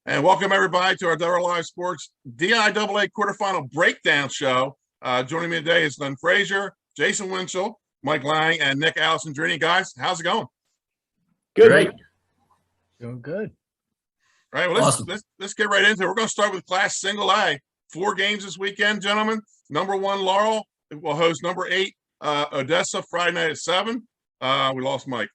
And welcome everybody to our Delaware Live Sports DIAA quarterfinal breakdown show. Joining me today is Glenn Frazer, Jason Winchell, Mike Lang, and Nick Alessandrini. Guys, how's it going? Good. Great. Doing good. All right, well, Awesome. let's get right into it. We're going to start with Class Single A. 4 games this weekend, gentlemen. Number 1, Laurel will host number 8, Odessa, Friday night at 7. We lost Mike.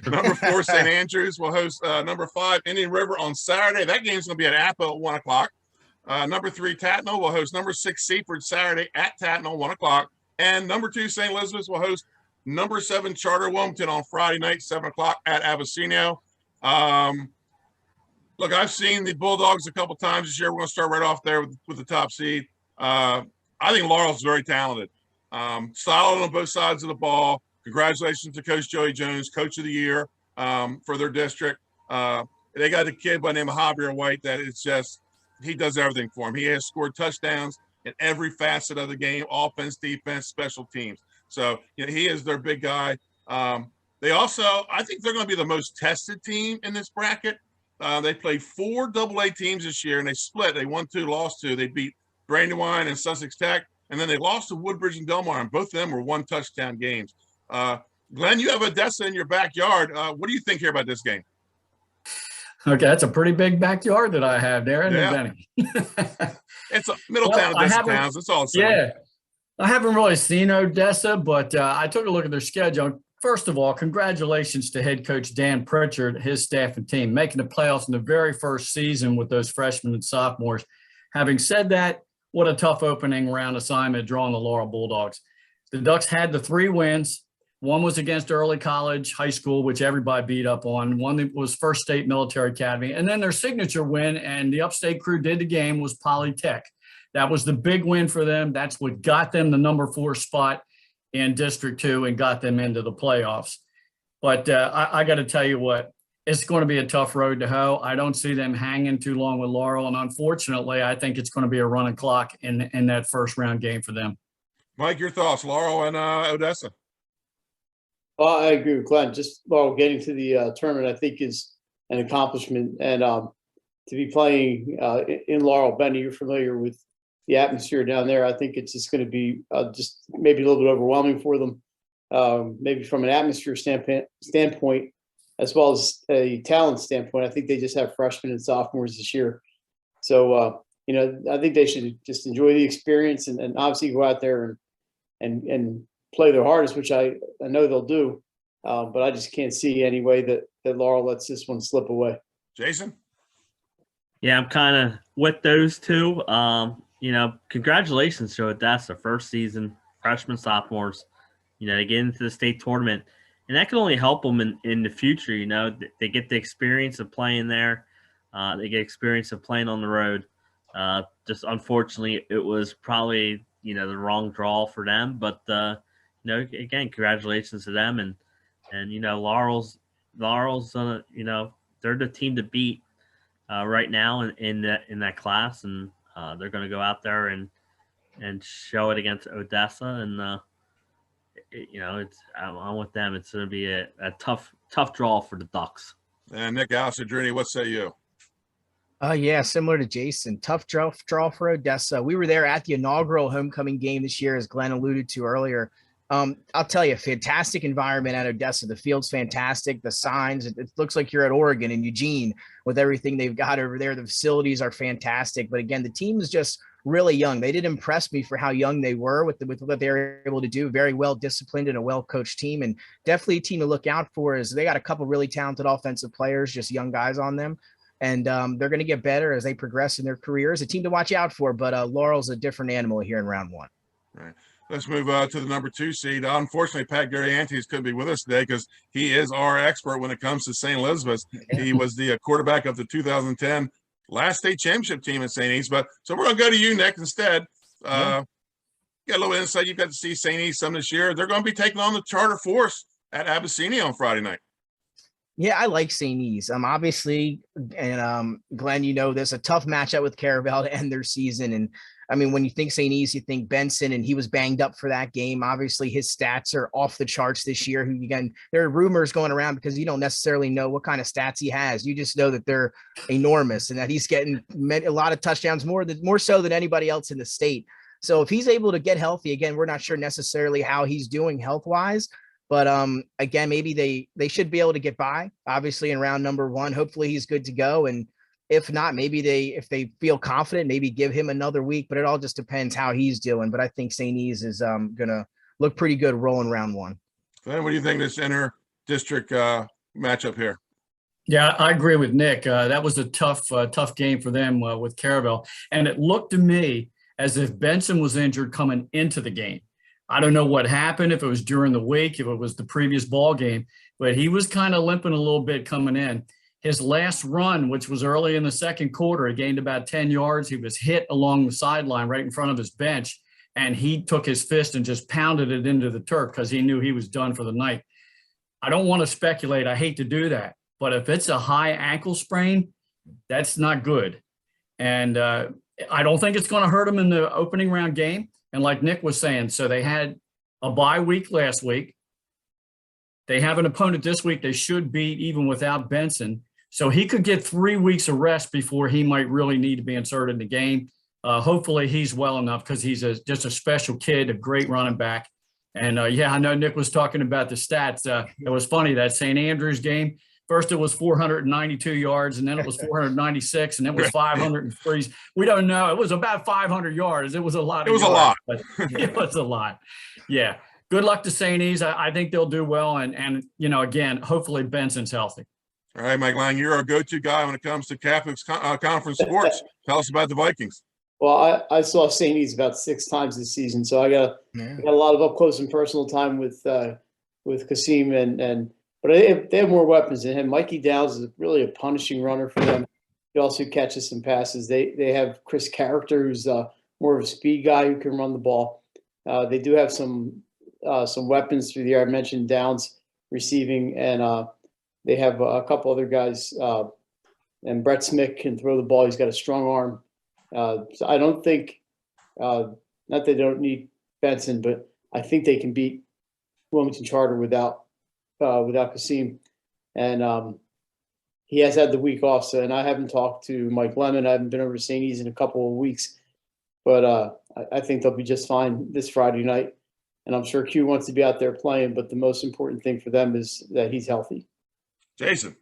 Number 4, St. Andrews will host number 5, Indian River on Saturday. That game's going to be at Appo at 1 o'clock. Number 3, Tattnall will host number 6, Seaford Saturday at Tattnall, 1 o'clock. And number 2, St. Elizabeth's will host number 7, Charter Wilmington on Friday night, 7 o'clock at Appoquinimink. Look, I've seen the Bulldogs a couple times this year. We're going to start right off there with the top seed. I think Laurel's very talented. Solid on both sides of the ball. Congratulations to Coach Joey Jones, Coach of the Year for their district. They got a kid by the name of Javier White that it's just – he does everything for him. He has scored touchdowns in every facet of the game, offense, defense, special teams. So, he is their big guy. They also – I think they're going to be the most tested team in this bracket. They played 4 AA teams this year, and they split. They won 2, lost 2. They beat Brandywine and Sussex Tech, and then they lost to Woodbridge and Delmar, and both of them were 1-touchdown games. Glenn, you have Odessa in your backyard. What do you think here about this game? Okay, that's a pretty big backyard that I have there, isn't it, Benny? It's a Middletown, Odessa towns. That's all it's saying. Yeah. I haven't really seen Odessa, but I took a look at their schedule. First of all, congratulations to head coach Dan Pritchard, his staff and team, making the playoffs in the very first season with those freshmen and sophomores. Having said that, what a tough opening round assignment drawing the Laurel Bulldogs. The Ducks had the 3 wins. One was against Early College High School, which everybody beat up on. One that was First State Military Academy. And then their signature win, and the upstate crew did the game, was Polytech. That was the big win for them. That's what got them the number 4 spot in District 2 and got them into the playoffs. But I got to tell you what, it's going to be a tough road to hoe. I don't see them hanging too long with Laurel. And unfortunately, I think it's going to be a running clock in that first round game for them. Mike, your thoughts, Laurel and Odessa? Well, I agree with Glenn. Just getting to the tournament, I think, is an accomplishment. And to be playing in Laurel, Benny, you're familiar with the atmosphere down there. I think it's just going to be just maybe a little bit overwhelming for them, maybe from an atmosphere standpoint, as well as a talent standpoint. I think they just have freshmen and sophomores this year. So, I think they should just enjoy the experience and obviously go out there and play their hardest, which I know they'll do. But I just can't see any way that Laurel lets this one slip away. Jason? Yeah, I'm kind of with those two. Congratulations to Odessa, first season, freshmen, sophomores, to get into the state tournament. And that can only help them in the future. They get the experience of playing there. They get experience of playing on the road. Just unfortunately, it was probably, the wrong draw for them. But, again, congratulations to them. And Laurel's, they're the team to beat right now in that class. And they're going to go out there and show it against Odessa. And, I'm with them. It's going to be a tough draw for the Ducks. And Nick Alessandrini, what say you? Yeah, similar to Jason. Tough draw for Odessa. We were there at the inaugural homecoming game this year, as Glenn alluded to earlier. I'll tell you, fantastic environment at Odessa. The field's fantastic. The signs, it looks like you're at Oregon and Eugene with everything they've got over there. The facilities are fantastic. But again, the team is just really young. They did impress me for how young they were with what they were able to do. Very well disciplined and a well-coached team, and definitely a team to look out for. Is they got a couple really talented offensive players, just young guys on them. And they're going to get better as they progress in their careers. A team to watch out for, but Laurel's a different animal here in round 1. All right. Let's move to the number 2 seed. Unfortunately, Pat Gary-Antes couldn't be with us today because he is our expert when it comes to St. Elizabeth. He was the quarterback of the 2010 last state championship team at St. E's. So we're going to go to you, Nick, instead. Get a little insight. You've got to see St. E's some this year. They're going to be taking on the Charter Force at Appoquinimink on Friday night. Yeah, I like St. E's. Obviously, and Glenn, there's a tough matchup with Caravel to end their season. And I mean, when you think St. E's, you think Benson, and he was banged up for that game. Obviously, his stats are off the charts this year. Again, there are rumors going around because you don't necessarily know what kind of stats he has. You just know that they're enormous and that he's getting a lot of touchdowns, more so than anybody else in the state. So if he's able to get healthy, again, we're not sure necessarily how he's doing health-wise, but again, maybe they should be able to get by, obviously, in round number 1. Hopefully he's good to go. And if not, maybe if they feel confident, maybe give him another week, but it all just depends how he's doing. But I think St. E's is going to look pretty good rolling round 1. Glenn, what do you think of this inter-district matchup here? Yeah, I agree with Nick. That was a tough game for them with Caravel. And it looked to me as if Benson was injured coming into the game. I don't know what happened, if it was during the week, if it was the previous ball game, but he was kind of limping a little bit coming in. His last run, which was early in the second quarter, he gained about 10 yards. He was hit along the sideline right in front of his bench, and he took his fist and just pounded it into the turf because he knew he was done for the night. I don't want to speculate. I hate to do that. But if it's a high ankle sprain, that's not good. And I don't think it's going to hurt him in the opening round game. And like Nick was saying, so they had a bye week last week. They have an opponent this week they should beat even without Benson. So he could get 3 weeks of rest before he might really need to be inserted in the game. Hopefully he's well enough because he's just a special kid, a great running back. And yeah, I know Nick was talking about the stats. It was funny, that St. Andrews game. First, it was 492 yards, and then it was 496, and it was 503. We don't know. It was about 500 yards. It was a lot. It was a lot. It was a lot. Yeah. Good luck to St. E's. I think they'll do well. And again, hopefully Benson's healthy. All right, Mike Lang, you're our go-to guy when it comes to Catholic conference sports. Tell us about the Vikings. Well, I saw St. E's about 6 times this season, so I got a lot of up close and personal time with Kasim but they have more weapons than him. Mikey Downs is really a punishing runner for them. He also catches some passes. They have Chris Character, who's more of a speed guy who can run the ball. They do have some weapons through the air. I mentioned Downs receiving, and they have a couple other guys. And Brett Smith can throw the ball. He's got a strong arm. So I don't think, not that they don't need Benson, but I think they can beat Wilmington Charter without Kasim. And he has had the week off. So, and I haven't talked to Mike Lemon. I haven't been over to St. E's in a couple of weeks, but I think they'll be just fine this Friday night. And I'm sure Q wants to be out there playing, but the most important thing for them is that he's healthy. Jason.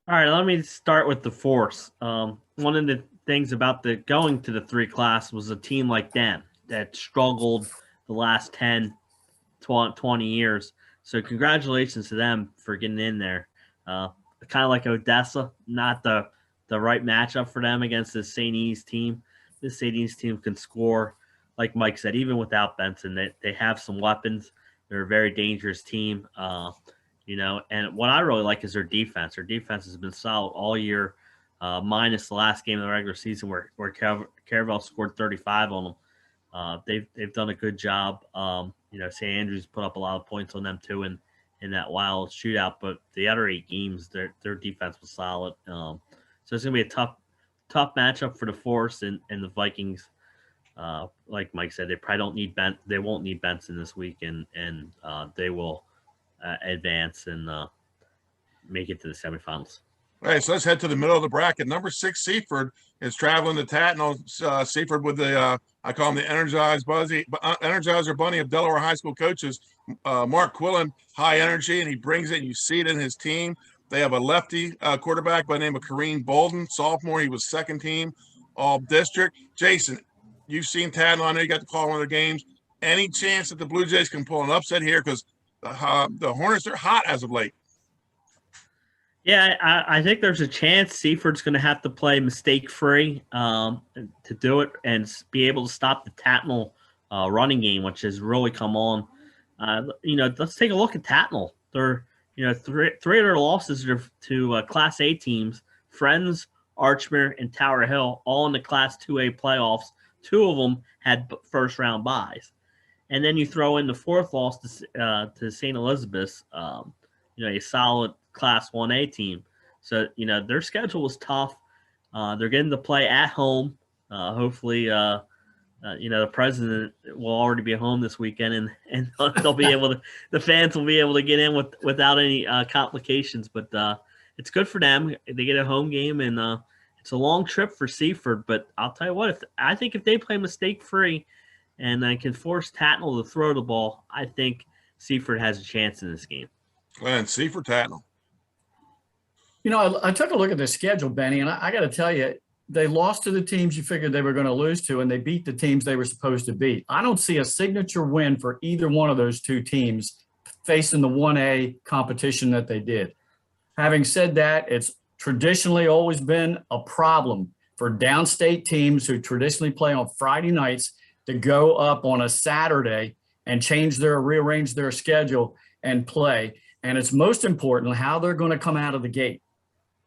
All right, let me start with the force. One of the things about going to the 3 class was a team like them that struggled the last 10, 20 years. So congratulations to them for getting in there. Kind of like Odessa, not the right matchup for them against the St. E's team. This St. E's team can score, like Mike said, even without Benson. They have some weapons. They're a very dangerous team. And what I really like is their defense. Their defense has been solid all year, minus the last game of the regular season where Caravel scored 35 on them. They've done a good job. St. Andrews put up a lot of points on them too in that wild shootout. But the other 8 games, their defense was solid. So it's gonna be a tough matchup for the Force and the Vikings. Like Mike said, they probably don't need They won't need Benson this week, and they will advance and make it to the semifinals. All right, so let's head to the middle of the bracket. Number 6 Seaford is traveling to Tattnall. Seaford with the I call him the Energizer Bunny of Delaware high school coaches. Mark Quillen, high energy, and he brings it. And you see it in his team. They have a lefty quarterback by the name of Kareem Bolden, sophomore. He was second team all district. Jason, you've seen Tattnall. I know you got to call one of their games. Any chance that the Blue Jays can pull an upset here? Because the Hornets are hot as of late. Yeah, I think there's a chance Seaford's going to have to play mistake-free to do it and be able to stop the Tattnall running game, which has really come on. Let's take a look at Tattnall. They're, three of their losses are to Class A teams, Friends, Archmere, and Tower Hill, all in the Class 2A playoffs. 2 of them had first-round byes. And then you throw in the 4th loss to St. Elizabeth's, a solid Class 1A team. So, their schedule was tough. They're getting to play at home Hopefully, the president will already be home this weekend, and they'll be able to. The fans will be able to get in without any complications. But it's good for them. They get a home game, and it's a long trip for Seaford. But I'll tell you what, I think if they play mistake free, and can force Tattnall to throw the ball, I think Seaford has a chance in this game. Glenn, Seaford, Tattnall. I took a look at the schedule, Benny, and I got to tell you, they lost to the teams you figured they were going to lose to, and they beat the teams they were supposed to beat. I don't see a signature win for either one of those two teams facing the 1A competition that they did. Having said that, it's traditionally always been a problem for downstate teams who traditionally play on Friday nights to go up on a Saturday and rearrange their schedule and play. And it's most important how they're going to come out of the gate.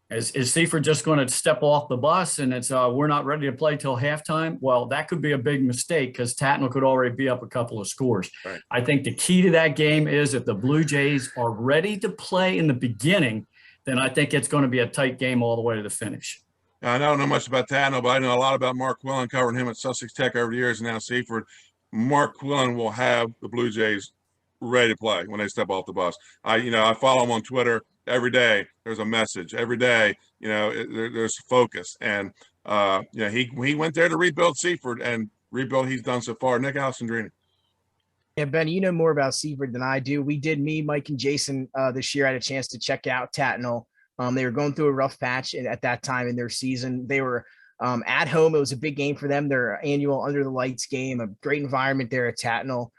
Is Seaford just going to step off the bus and it's we're not ready to play till halftime? Well, that could be a big mistake because Tattnall could already be up a couple of scores. Right. I think the key to that game is if the Blue Jays are ready to play in the beginning, then I think it's going to be a tight game all the way to the finish. I don't know much about Tattnall, but I know a lot about Mark Quillen, covering him at Sussex Tech over the years, and now Seaford. Mark Quillen will have the Blue Jays ready to play when they step off the bus. I follow him on Twitter every day. There's a message every day. There's focus, and he went there to rebuild Seaford, and rebuild he's done so far. Nick Alessandrini. Yeah, Ben, you know more about Seaford than I do. Me, Mike, and Jason this year had a chance to check out Tattnall. They were going through a rough patch at that time in their season. They were at home. It was a big game for them, their annual Under the Lights game, a great environment there at Tattnall.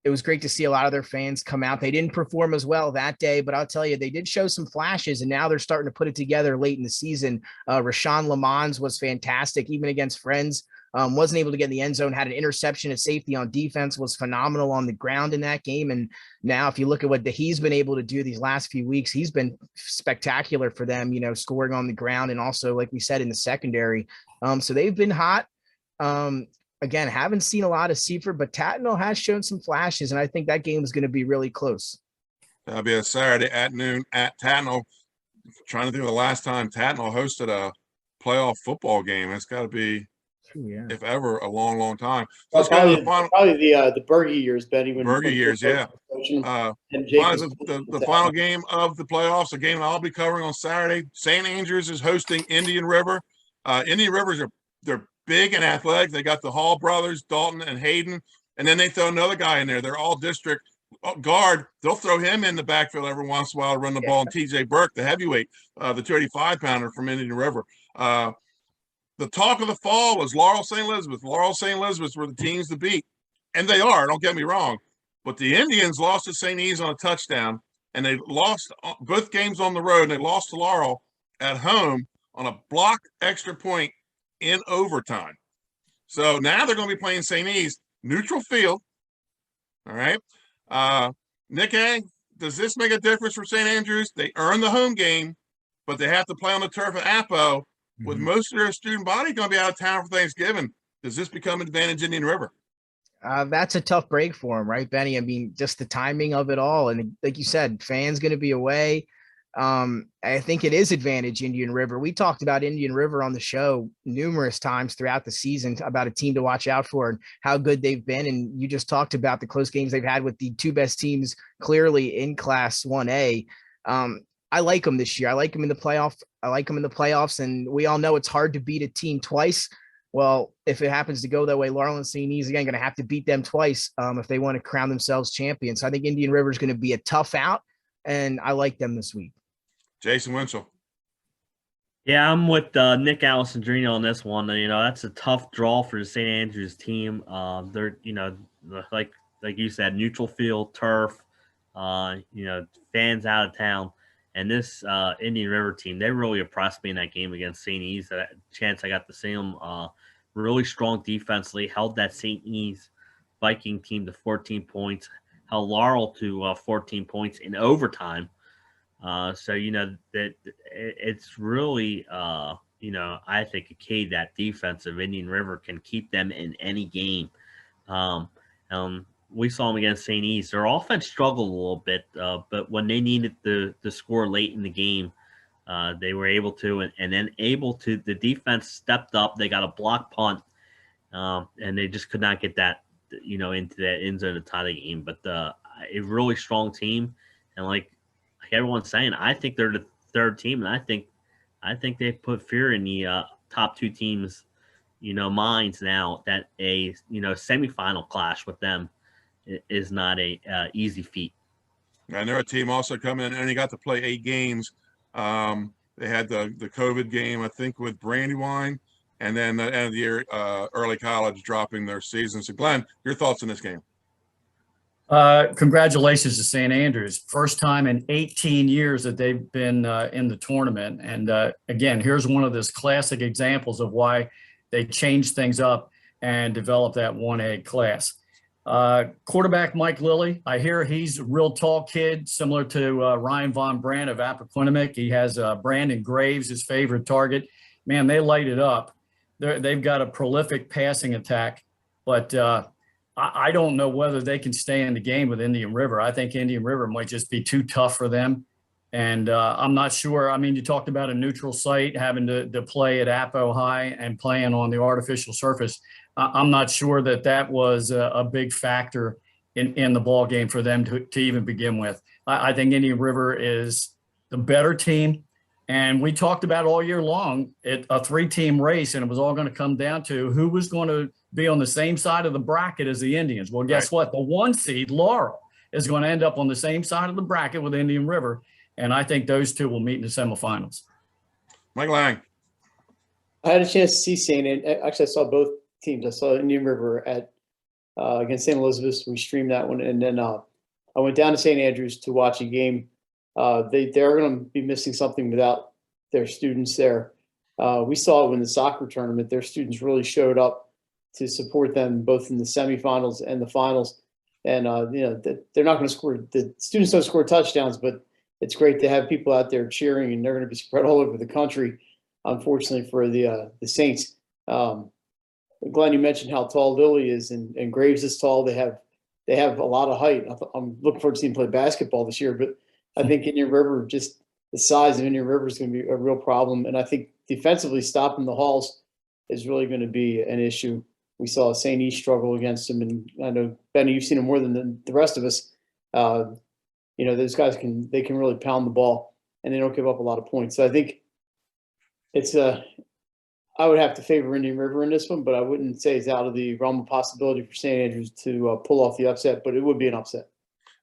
It was great to see a lot of their fans come out. They didn't perform as well that day, but I'll tell you, they did show some flashes, and now they're starting to put it together late in the season. Rashawn Lamons was fantastic, even against Friends. Wasn't able to get in the end zone, had an interception at safety on defense, was phenomenal on the ground in that game. And now if you look at what he's been able to do these last few weeks, he's been spectacular for them, scoring on the ground and also, like we said, in the secondary. So they've been hot. Again, haven't seen a lot of Seaford, but Tattnall has shown some flashes, and I think that game is going to be really close. That'll be a Saturday at noon at Tattnall. Trying to think of the last time Tattnall hosted a playoff football game. It's got to be, if ever, a long, long time. So let's go to the final. Probably the Berge years, Benny. Berge years, yeah. The final game of the playoffs, a game I'll be covering on Saturday. St. Andrews is hosting Indian River. Indian Rivers they're big and athletic. They got the Hall brothers, Dalton and Hayden, and then they throw another guy in there. They're all district guard. They'll throw him in the backfield every once in a while to run the ball. And TJ Burke, the heavyweight, the 285-pounder from Indian River. The talk of the fall was Laurel St. Elizabeth. Laurel St. Elizabeth were the teams to beat, and they are. Don't get me wrong, but the Indians lost to St. E's on a touchdown, and they lost both games on the road. And they lost to Laurel at home on a block extra point in overtime. So now they're going to be playing St. E's neutral field. All right. Nick A., does this make a difference for St. Andrews? They earn the home game, but they have to play on the turf at Appo with most of their student body going to be out of town for Thanksgiving. Does this become an advantage Indian River? That's a tough break for them, right, Benny? I mean, just the timing of it all. And like you said, fans going to be away. I think it is advantage Indian River. We talked about Indian River on the show numerous times throughout the season about a team to watch out for and how good they've been. And you just talked about the close games they've had with the two best teams clearly in Class 1A. I like them this year. I like them in the playoffs. And we all know it's hard to beat a team twice. Well, if it happens to go that way, Laurel and St. E's again going to have to beat them twice if they want to crown themselves champions. So I think Indian River is going to be a tough out, and I like them this week. Jason Winchell. Yeah, I'm with Nick Alessandrini on this one. That's a tough draw for the St. Andrews team. They're, like you said, neutral field, turf, fans out of town. And this Indian River team, they really impressed me in that game against St. E's. That chance I got to see them really strong defensively, held that St. E's Viking team to 14 points, held Laurel to 14 points in overtime. So that it's really I think a key that defense of Indian River can keep them in any game. We saw them against St. E's. Their offense struggled a little bit, but when they needed the score late in the game, They were able to, and then the defense stepped up. They got a block punt, and they just could not get that, into that end zone to tie the game. But a really strong team, and like everyone's saying, I think they're the third team, and I think they put fear in the top two teams, minds now that a semifinal clash with them is not a easy feat. And they're a team also coming in, and they got to play 8 games. They had the COVID game, I think, with Brandywine, and then the end of the year, early college dropping their season. So, Glenn, your thoughts on this game? Congratulations to St. Andrews. First time in 18 years that they've been in the tournament. And again, here's one of those classic examples of why they changed things up and developed that 1A class. Quarterback Mike Lilly, I hear he's a real tall kid, similar to Ryan Von Brandt of Appoquinimink. He has Brandon Graves, his favorite target. Man, they light it up. They've got a prolific passing attack, but I don't know whether they can stay in the game with Indian River. I think Indian River might just be too tough for them. And I'm not sure. I mean, you talked about a neutral site, having to play at Appo High and playing on the artificial surface. I'm not sure that was a big factor in the ball game for them to even begin with. I think Indian River is the better team. And we talked about all year long a 3-team race, and it was all going to come down to who was going to be on the same side of the bracket as the Indians. Well, guess what? The 1 seed, Laurel, is going to end up on the same side of the bracket with Indian River. And I think those two will meet in the semifinals. Mike Lang. I had a chance to see St. Andrews. Actually, I saw both teams. I saw Indian River at against St. Elizabeth. We streamed that one, and then I went down to St. Andrews to watch a game. They're going to be missing something without their students there. We saw it in the soccer tournament. Their students really showed up to support them both in the semifinals and the finals. And they're not going to score. The students don't score touchdowns, but it's great to have people out there cheering, and they're going to be spread all over the country. Unfortunately for the Saints. Glenn, you mentioned how tall Lilly is, and Graves is tall. They have a lot of height. I'm looking forward to seeing them play basketball this year, but I think Indian River, just the size of Indian River is going to be a real problem. And I think defensively stopping the Halls is really going to be an issue. We saw St. East struggle against them, and I know, Benny, you've seen them more than the rest of us. Those guys can really pound the ball, and they don't give up a lot of points. So I think I would have to favor Indian River in this one, but I wouldn't say it's out of the realm of possibility for St. Andrews to pull off the upset, but it would be an upset.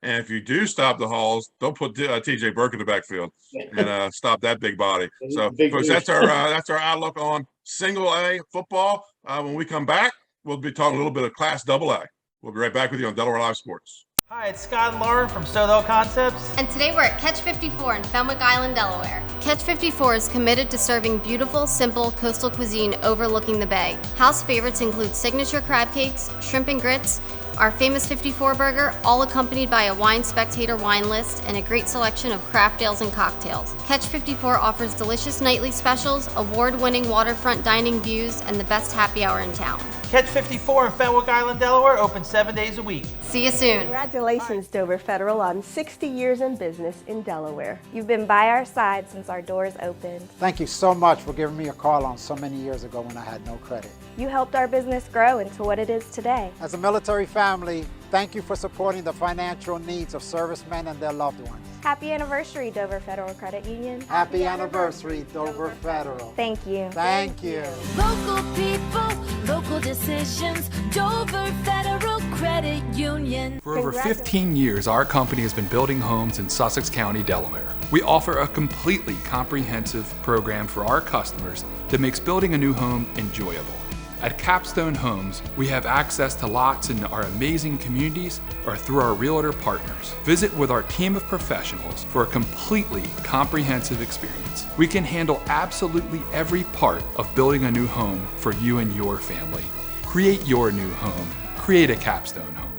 And if you do stop the Halls, don't put T.J. Burke in the backfield and stop that big body. So, folks, that's our outlook on single A football. When we come back, we'll be talking a little bit of Class AA. We'll be right back with you on Delaware Live Sports. Hi, it's Scott and Lauren from Soho Concepts. And today we're at Catch 54 in Fenwick Island, Delaware. Catch 54 is committed to serving beautiful, simple coastal cuisine overlooking the bay. House favorites include signature crab cakes, shrimp and grits, our famous 54 burger, all accompanied by a Wine Spectator wine list and a great selection of craft ales and cocktails. Catch 54 offers delicious nightly specials, award-winning waterfront dining views, and the best happy hour in town. Catch 54 in Fenwick Island, Delaware, open 7 days a week. See you soon. Congratulations, Dover Federal, on 60 years in business in Delaware. You've been by our side since our doors opened. Thank you so much for giving me a call on so many years ago when I had no credit. You helped our business grow into what it is today. As a military family, thank you for supporting the financial needs of servicemen and their loved ones. Happy anniversary, Dover Federal Credit Union. Happy anniversary, Dover Federal. Thank you. Thank you. Local people, local decisions, Dover Federal Credit Union. For over 15 years, our company has been building homes in Sussex County, Delaware. We offer a completely comprehensive program for our customers that makes building a new home enjoyable. At Capstone Homes, we have access to lots in our amazing communities or through our realtor partners. Visit with our team of professionals for a completely comprehensive experience. We can handle absolutely every part of building a new home for you and your family. Create your new home. Create a Capstone home.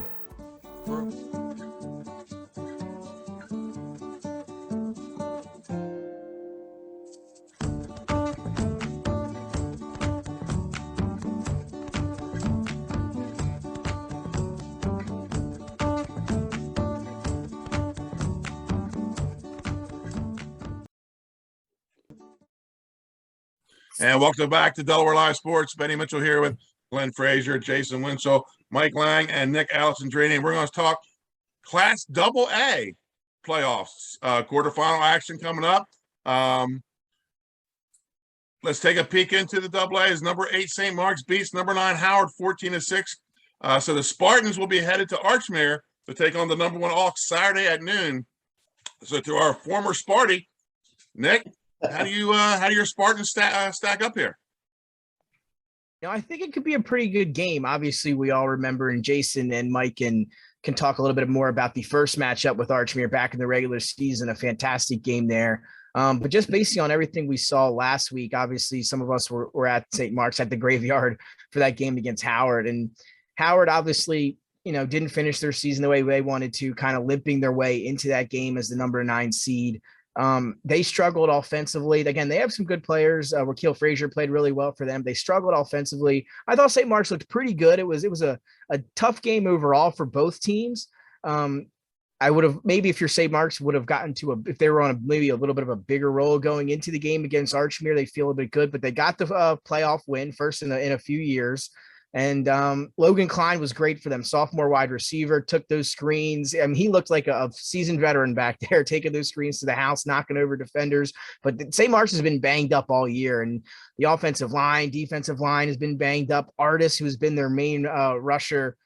And welcome back to Delaware Live Sports. Benny Mitchell here with Glenn Frazer, Jason Winchell, Mike Lang, and Nick Alessandrini. And we're going to talk Class AA playoffs, quarterfinal action coming up. Let's take a peek into the AA. As number 8 St. Mark's beats number 9 Howard 14-6. So the Spartans will be headed to Archmere to take on the number 1 Hawks Saturday at noon. So to our former Sparty, Nick, how do your Spartans stack up here? I think it could be a pretty good game. Obviously, we all remember, and Jason and Mike can talk a little bit more about the first matchup with Archmere back in the regular season, a fantastic game there. But just based on everything we saw last week, obviously some of us were at St. Mark's at the Graveyard for that game against Howard. And Howard obviously, didn't finish their season the way they wanted to, kind of limping their way into that game as the number 9 seed. They struggled offensively. Again, they have some good players. Wakil Frazer played really well for them. They struggled offensively. I thought St. Mark's looked pretty good. It was a tough game overall for both teams. I would have maybe if your St. Mark's would have gotten to if they were on maybe a little bit of a bigger role going into the game against Archmere, they feel a bit good, but they got the playoff win first in a few years. And Logan Klein was great for them. Sophomore wide receiver, took those screens. I mean, he looked like a seasoned veteran back there, taking those screens to the house, knocking over defenders. But St. Mark's has been banged up all year, and the offensive line, defensive line has been banged up. Artis, who's been their main rusher,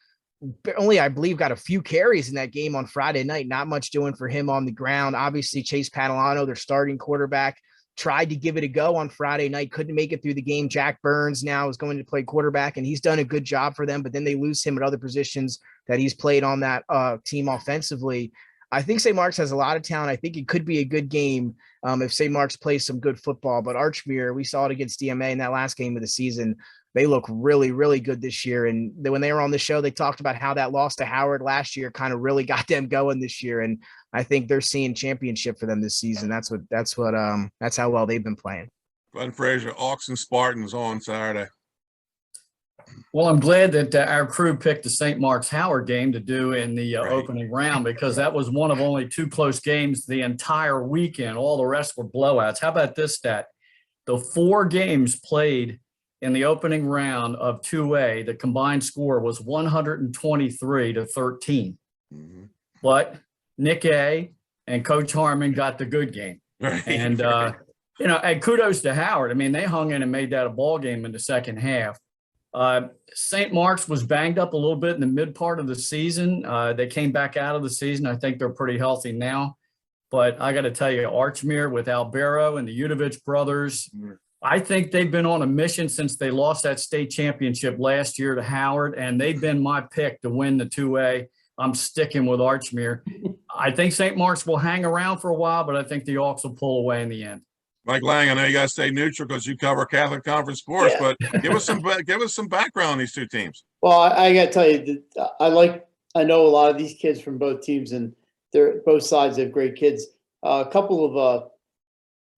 only, I believe, got a few carries in that game on Friday night. Not much doing for him on the ground. Obviously, Chase Padalano, their starting quarterback, tried to give it a go on Friday night, couldn't make it through the game. Jack Burns now is going to play quarterback, and he's done a good job for them, but then they lose him at other positions that he's played on that team offensively. I think St. Mark's has a lot of talent. I think it could be a good game if St. Mark's plays some good football. But Archmere, we saw it against DMA in that last game of the season. They look really, really good this year. And when they were on the show, they talked about how that loss to Howard last year kind of really got them going this year. And I think they're seeing championship for them this season. That's how well they've been playing. Glenn Frazer, Hawks and Spartans on Saturday. Well, I'm glad that our crew picked the St. Mark's Howard game to do in the opening round, because that was one of only 2 close games the entire weekend. All the rest were blowouts. How about this stat? The 4 games played in the opening round of 2A, the combined score was 123-13. Mm-hmm. But Nick A. and Coach Harmon got the good game. Right. And, and kudos to Howard. I mean, they hung in and made that a ball game in the second half. St. Mark's was banged up a little bit in the mid part of the season. They came back out of the season. I think they're pretty healthy now. But I got to tell you, Archmere with Albero and the Udovich brothers, I think they've been on a mission since they lost that state championship last year to Howard, and they've been my pick to win the 2A. I'm sticking with Archmere. I think St. Mark's will hang around for a while, but I think the Hawks will pull away in the end. Mike Lang, I know you got to stay neutral because you cover Catholic Conference sports, but give us some background on these 2 teams. Well, I got to tell you that I know a lot of these kids from both teams, and they're both sides have great kids. A couple of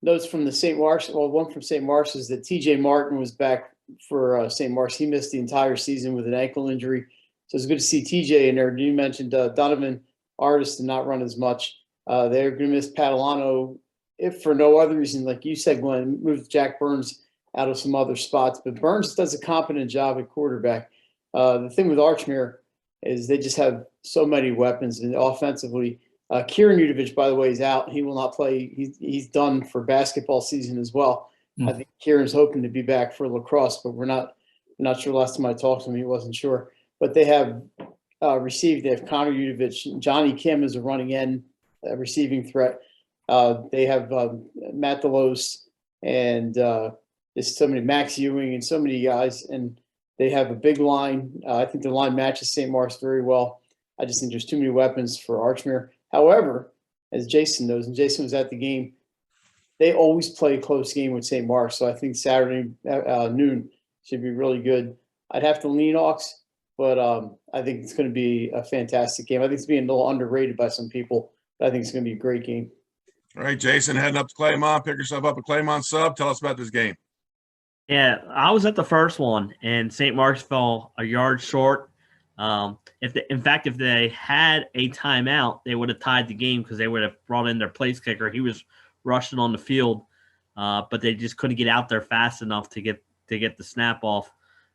notes from the St. Mark's. Well, one from St. Mark's is that TJ Martin was back for St. Mark's. He missed the entire season with an ankle injury. So it's good to see TJ in there. You mentioned Donovan Artis did not run as much. They're going to miss Padalano, if for no other reason, like you said, Glenn, moved Jack Burns out of some other spots. But Burns does a competent job at quarterback. The thing with Archmere is they just have so many weapons, and offensively, Kieran Udovich, by the way, is out. He will not play. He's done for basketball season as well. I think Kieran's hoping to be back for lacrosse, but we're not sure. Last time I talked to him, he wasn't sure. But they have received. They have Connor Udovich. Johnny Kim is a running end receiving threat. They have Matt Delos and there's so many, Max Ewing, and so many guys. And they have a big line. I think the line matches St. Mark's very well. I just think there's too many weapons for Archmere. However, as Jason knows, and Jason was at the game, they always play a close game with St. Mark's. So I think Saturday noon should be really good. I'd have to lean Hawks, but I think it's going to be a fantastic game. I think it's being a little underrated by some people, but I think it's going to be a great game. All right, Jason, heading up to Claymont. Pick yourself up a Claymont sub. Tell us about this game. Yeah, I was at the first one, and St. Mark's fell a yard short. If they had a timeout, they would have tied the game because they would have brought in their place kicker. He was rushing on the field. but they just couldn't get out there fast enough to get the snap off.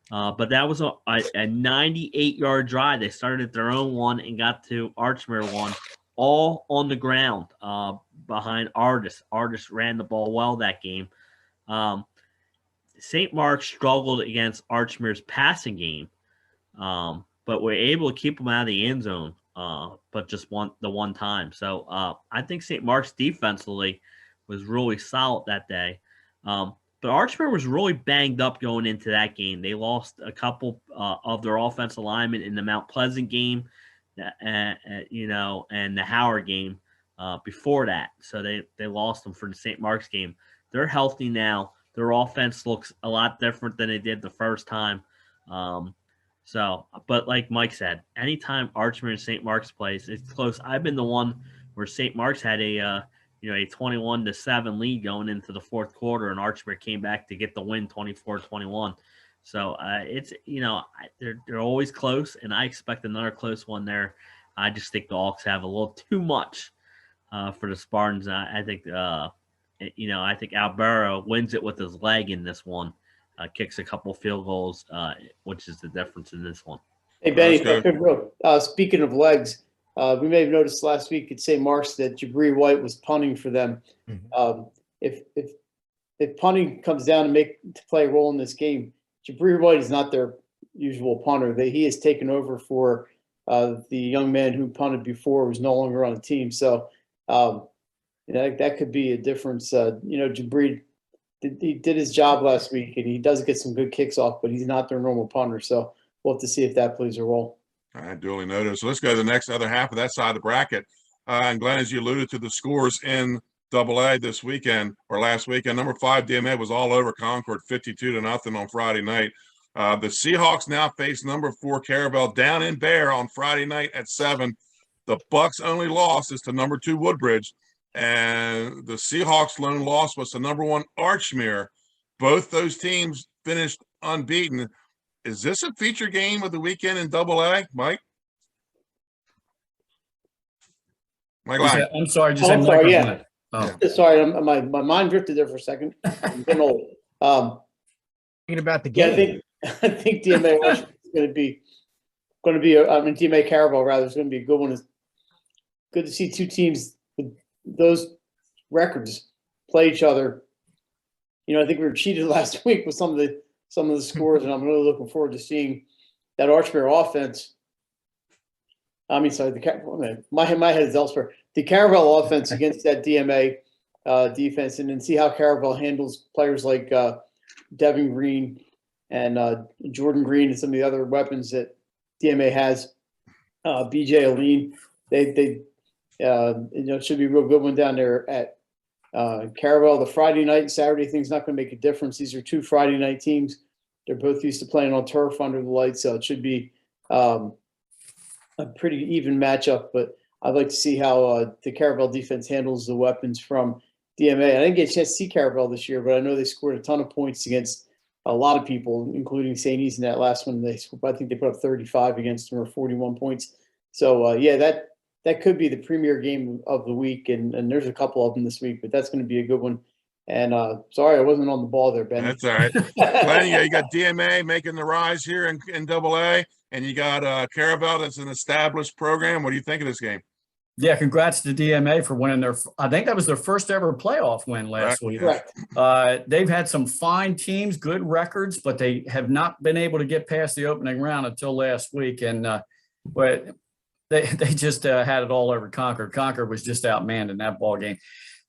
But that was a 98-yard drive. They started their own one and got to Archmere one, all on the ground behind Ardis. Ardis ran the ball well that game. St. Mark's struggled against Archmere's passing game, but were able to keep them out of the end zone, but just one time. So I think St. Mark's defensively was really solid that day. But Archmere was really banged up going into that game. They lost a couple of their offensive linemen in the Mount Pleasant game, and the Howard game before that. So they lost them for the St. Mark's game. They're healthy now. Their offense looks a lot different than they did the first time. But like Mike said, anytime Archmere and St. Mark's plays, it's close. I've been the one where St. Mark's had a 21-7 lead going into the fourth quarter, and Archmere came back to get the win 24-21. So they're always close, and I expect another close one there. I just think the Hawks have a little too much for the Spartans. I think Albero wins it with his leg in this one, kicks a couple field goals, which is the difference in this one. Hey, Benny, speaking of legs, we may have noticed last week at St. Mark's that Jabri White was punting for them. Mm-hmm. If punting comes down to play a role in this game, Jabri White is not their usual punter. He has taken over for the young man who punted before, who's no longer on the team. So that could be a difference. Jabri he did his job last week, and he does get some good kicks off, but he's not their normal punter. So we'll have to see if that plays a role. I duly noted. So let's go to the next other half of that side of the bracket. And Glenn, as you alluded to the scores in AA this weekend or last weekend, number 5 DMA was all over Concord, 52-0 on Friday night. The Seahawks now face number 4 Caravel down in Bear on Friday night at 7. The Bucks' only loss is to number 2 Woodbridge, and the Seahawks' lone loss was to number 1 Archmere. Both those teams finished unbeaten. Is this a feature game of the weekend in AA, Mike? I'm sorry. I'm sorry. Yeah. Sorry, my mind drifted there for a second. I'm getting old. Thinking about the game. Yeah, I think DMA is going to be. DMA Caravel rather is going to be a good one. It's good to see two teams with those records play each other. I think we were cheated last week with some of the scores, and I'm really looking forward to seeing that Archmere offense. My head is elsewhere. The Caravel offense against that DMA defense, and then see how Caravel handles players like Devin Green and Jordan Green and some of the other weapons that DMA has. BJ Aline, it should be a real good one down there at Caravel. The Friday night and Saturday thing's not going to make a difference. These are 2 Friday night teams. They're both used to playing on turf under the lights, so it should be a pretty even matchup. But I'd like to see how the Caravel defense handles the weapons from DMA. I didn't get a chance to see Caravel this year, but I know they scored a ton of points against a lot of people, including St. E's in that last one. I think they put up 35 against them, or 41 points. So, that could be the premier game of the week, and there's a couple of them this week, but that's going to be a good one. And sorry, I wasn't on the ball there, Ben. That's all right. Glenn, you got DMA making the rise here in AA, and you got Caravel that's an established program. What do you think of this game? Yeah, congrats to DMA for winning I think that was their first ever playoff win last week. Correct. They've had some fine teams, good records, but they have not been able to get past the opening round until last week. And but they just had it all over Concord. Concord was just outmanned in that ball game.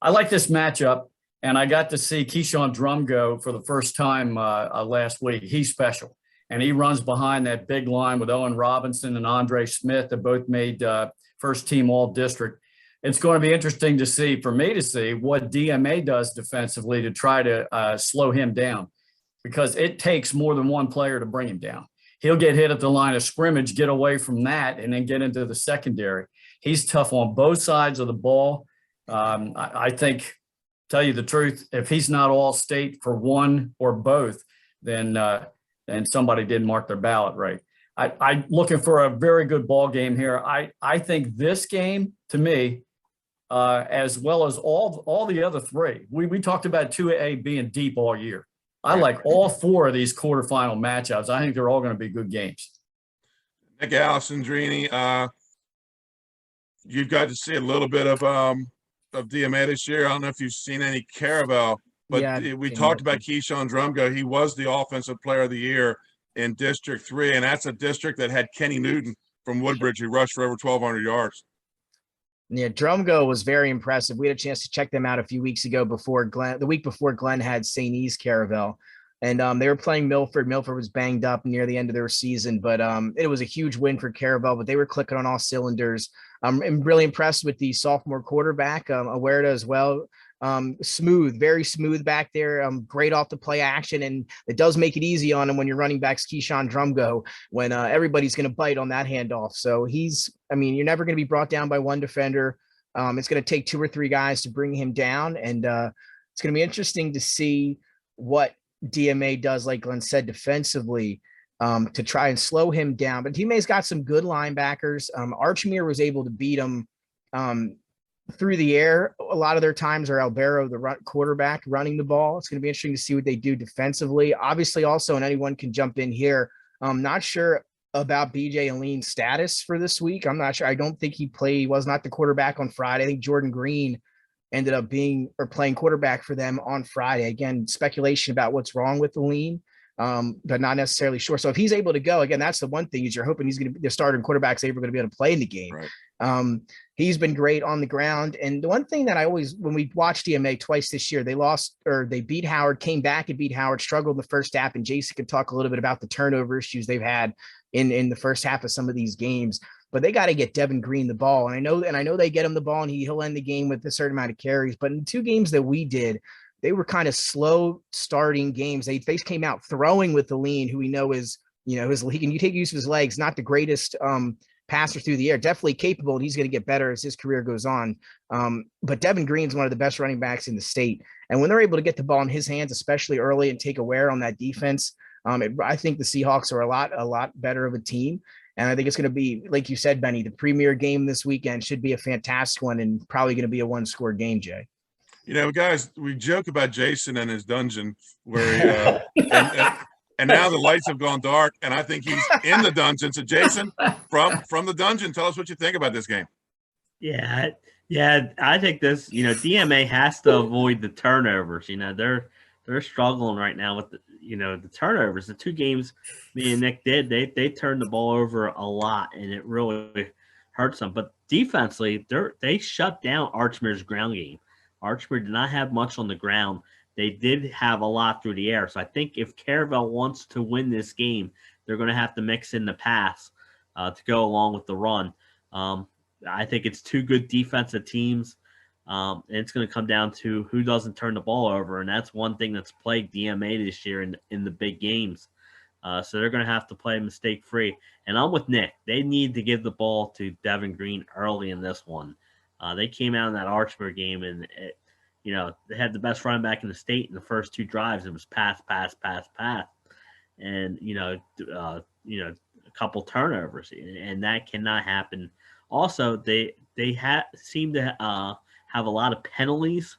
I like this matchup, and I got to see Keyshawn Drum go for the first time last week. He's special, and he runs behind that big line with Owen Robinson and Andre Smith that both made first team all district. It's going to be interesting for me to see what DMA does defensively to try to slow him down, because it takes more than one player to bring him down. He'll get hit at the line of scrimmage, get away from that, and then get into the secondary. He's tough on both sides of the ball. I think, tell you the truth, if he's not all state for one or both, then somebody didn't mark their ballot right. I'm looking for a very good ball game here. I think this game, to me, as well as all the other three. We talked about 2A being deep all year. I like all four of these quarterfinal matchups. I think they're all going to be good games. Nick Alessandrini, you've got to see a little bit of DMA this year. I don't know if you've seen any Caravel, but Yeah, we talked about Keyshawn Drumgo. He was the offensive player of the year in District 3, and that's a district that had Kenny Newton from Woodbridge who rushed for over 1,200 yards. Yeah, Drumgo was very impressive. We had a chance to check them out a few weeks ago the week before Glenn had St. E's Caravel. And they were playing Milford. Milford was banged up near the end of their season, but it was a huge win for Caravel, but they were clicking on all cylinders. I'm really impressed with the sophomore quarterback, Awerda as well. Smooth, very smooth back there. Great off the play action, and it does make it easy on him when your running back's Keyshawn Drumgo, when everybody's going to bite on that handoff. So you're never going to be brought down by one defender. It's going to take 2 or 3 guys to bring him down, and it's going to be interesting to see what DMA does, like Glenn said, defensively, to try and slow him down. But DMA's got some good linebackers. Archmere was able to beat him through the air. A lot of their times are Albero, the quarterback, running the ball. It's going to be interesting to see what they do defensively. Obviously, also, and anyone can jump in here, I'm not sure about BJ Aline's status for this week. I'm not sure. I don't think he played. He was not the quarterback on Friday. I think Jordan Green ended up playing quarterback for them on Friday. Again, speculation about what's wrong with Aline, but not necessarily sure. So if he's able to go, again, that's the one thing, is you're hoping he's going to be the starting quarterback's able to be able to play in the game. Right. He's been great on the ground. And the one thing that when we watched DMA twice this year, they beat Howard, came back and beat Howard, struggled in the first half. And Jason could talk a little bit about the turnover issues they've had in the first half of some of these games, but they got to get Devin Green the ball. And I know they get him the ball and he'll end the game with a certain amount of carries, but in 2 games that we did, they were kind of slow starting games. They came out throwing with Aline, who we know is, he can take use of his legs, not the greatest passer through the air, definitely capable, and he's going to get better as his career goes on. But Devin Green's one of the best running backs in the state. And when they're able to get the ball in his hands, especially early, and take a wear on that defense, I think the Seahawks are a lot better of a team. And I think it's going to be, like you said, Benny, the premier game this weekend should be a fantastic one, and probably going to be a 1-score game, Jay. Guys, we joke about Jason and his dungeon where and now the lights have gone dark, and I think he's in the dungeon. So, Jason, from the dungeon, tell us what you think about this game. Yeah, I think this. DMA has to avoid the turnovers. They're struggling right now with the turnovers. The 2 games me and Nick did, they turned the ball over a lot, and it really hurts them. But defensively, they shut down Archmere's ground game. Archmere did not have much on the ground. They did have a lot through the air. So I think if Caravel wants to win this game, they're going to have to mix in the pass to go along with the run. I think it's 2 good defensive teams. And it's going to come down to who doesn't turn the ball over. And that's one thing that's plagued DMA this year in the big games. So they're going to have to play mistake-free. And I'm with Nick. They need to give the ball to Devin Green early in this one. They came out in that Archmere game, and they had the best running back in the state in the first 2 drives. It was pass, and a couple turnovers, and that cannot happen. Also, they seem to have a lot of penalties,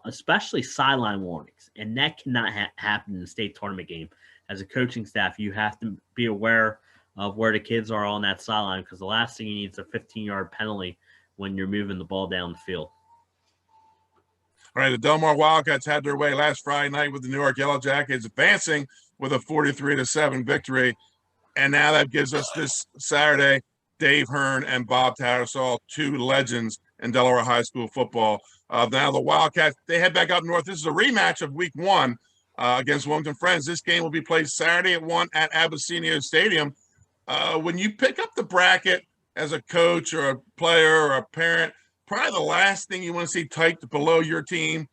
especially sideline warnings, and that cannot happen in the state tournament game. As a coaching staff, you have to be aware of where the kids are on that sideline, because the last thing you need is a 15-yard penalty when you're moving the ball down the field. All right, the Delmar Wildcats had their way last Friday night with the Newark Yellow Jackets advancing with a 43-7 victory. And now that gives us this Saturday, Dave Hearn and Bob Tattersall, 2 legends in Delaware high school football. Now the Wildcats, they head back up north. This is a rematch of week 1 against Wilmington Friends. This game will be played Saturday at 1 at Abyssinia Stadium. When you pick up the bracket as a coach or a player or a parent, probably the last thing you want to see typed below your team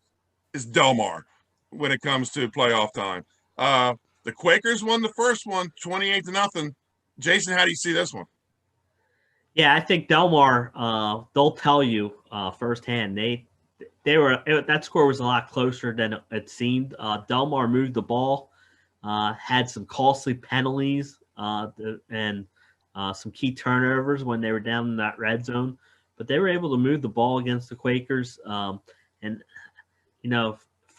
is Delmar when it comes to playoff time. The Quakers won the first one, 28-0. Jason, how do you see this one? Yeah, I think Delmar, they'll tell you firsthand. That score was a lot closer than it seemed. Delmar moved the ball, had some costly penalties, and some key turnovers when they were down in that red zone. but they were able to move the ball against the Quakers. And,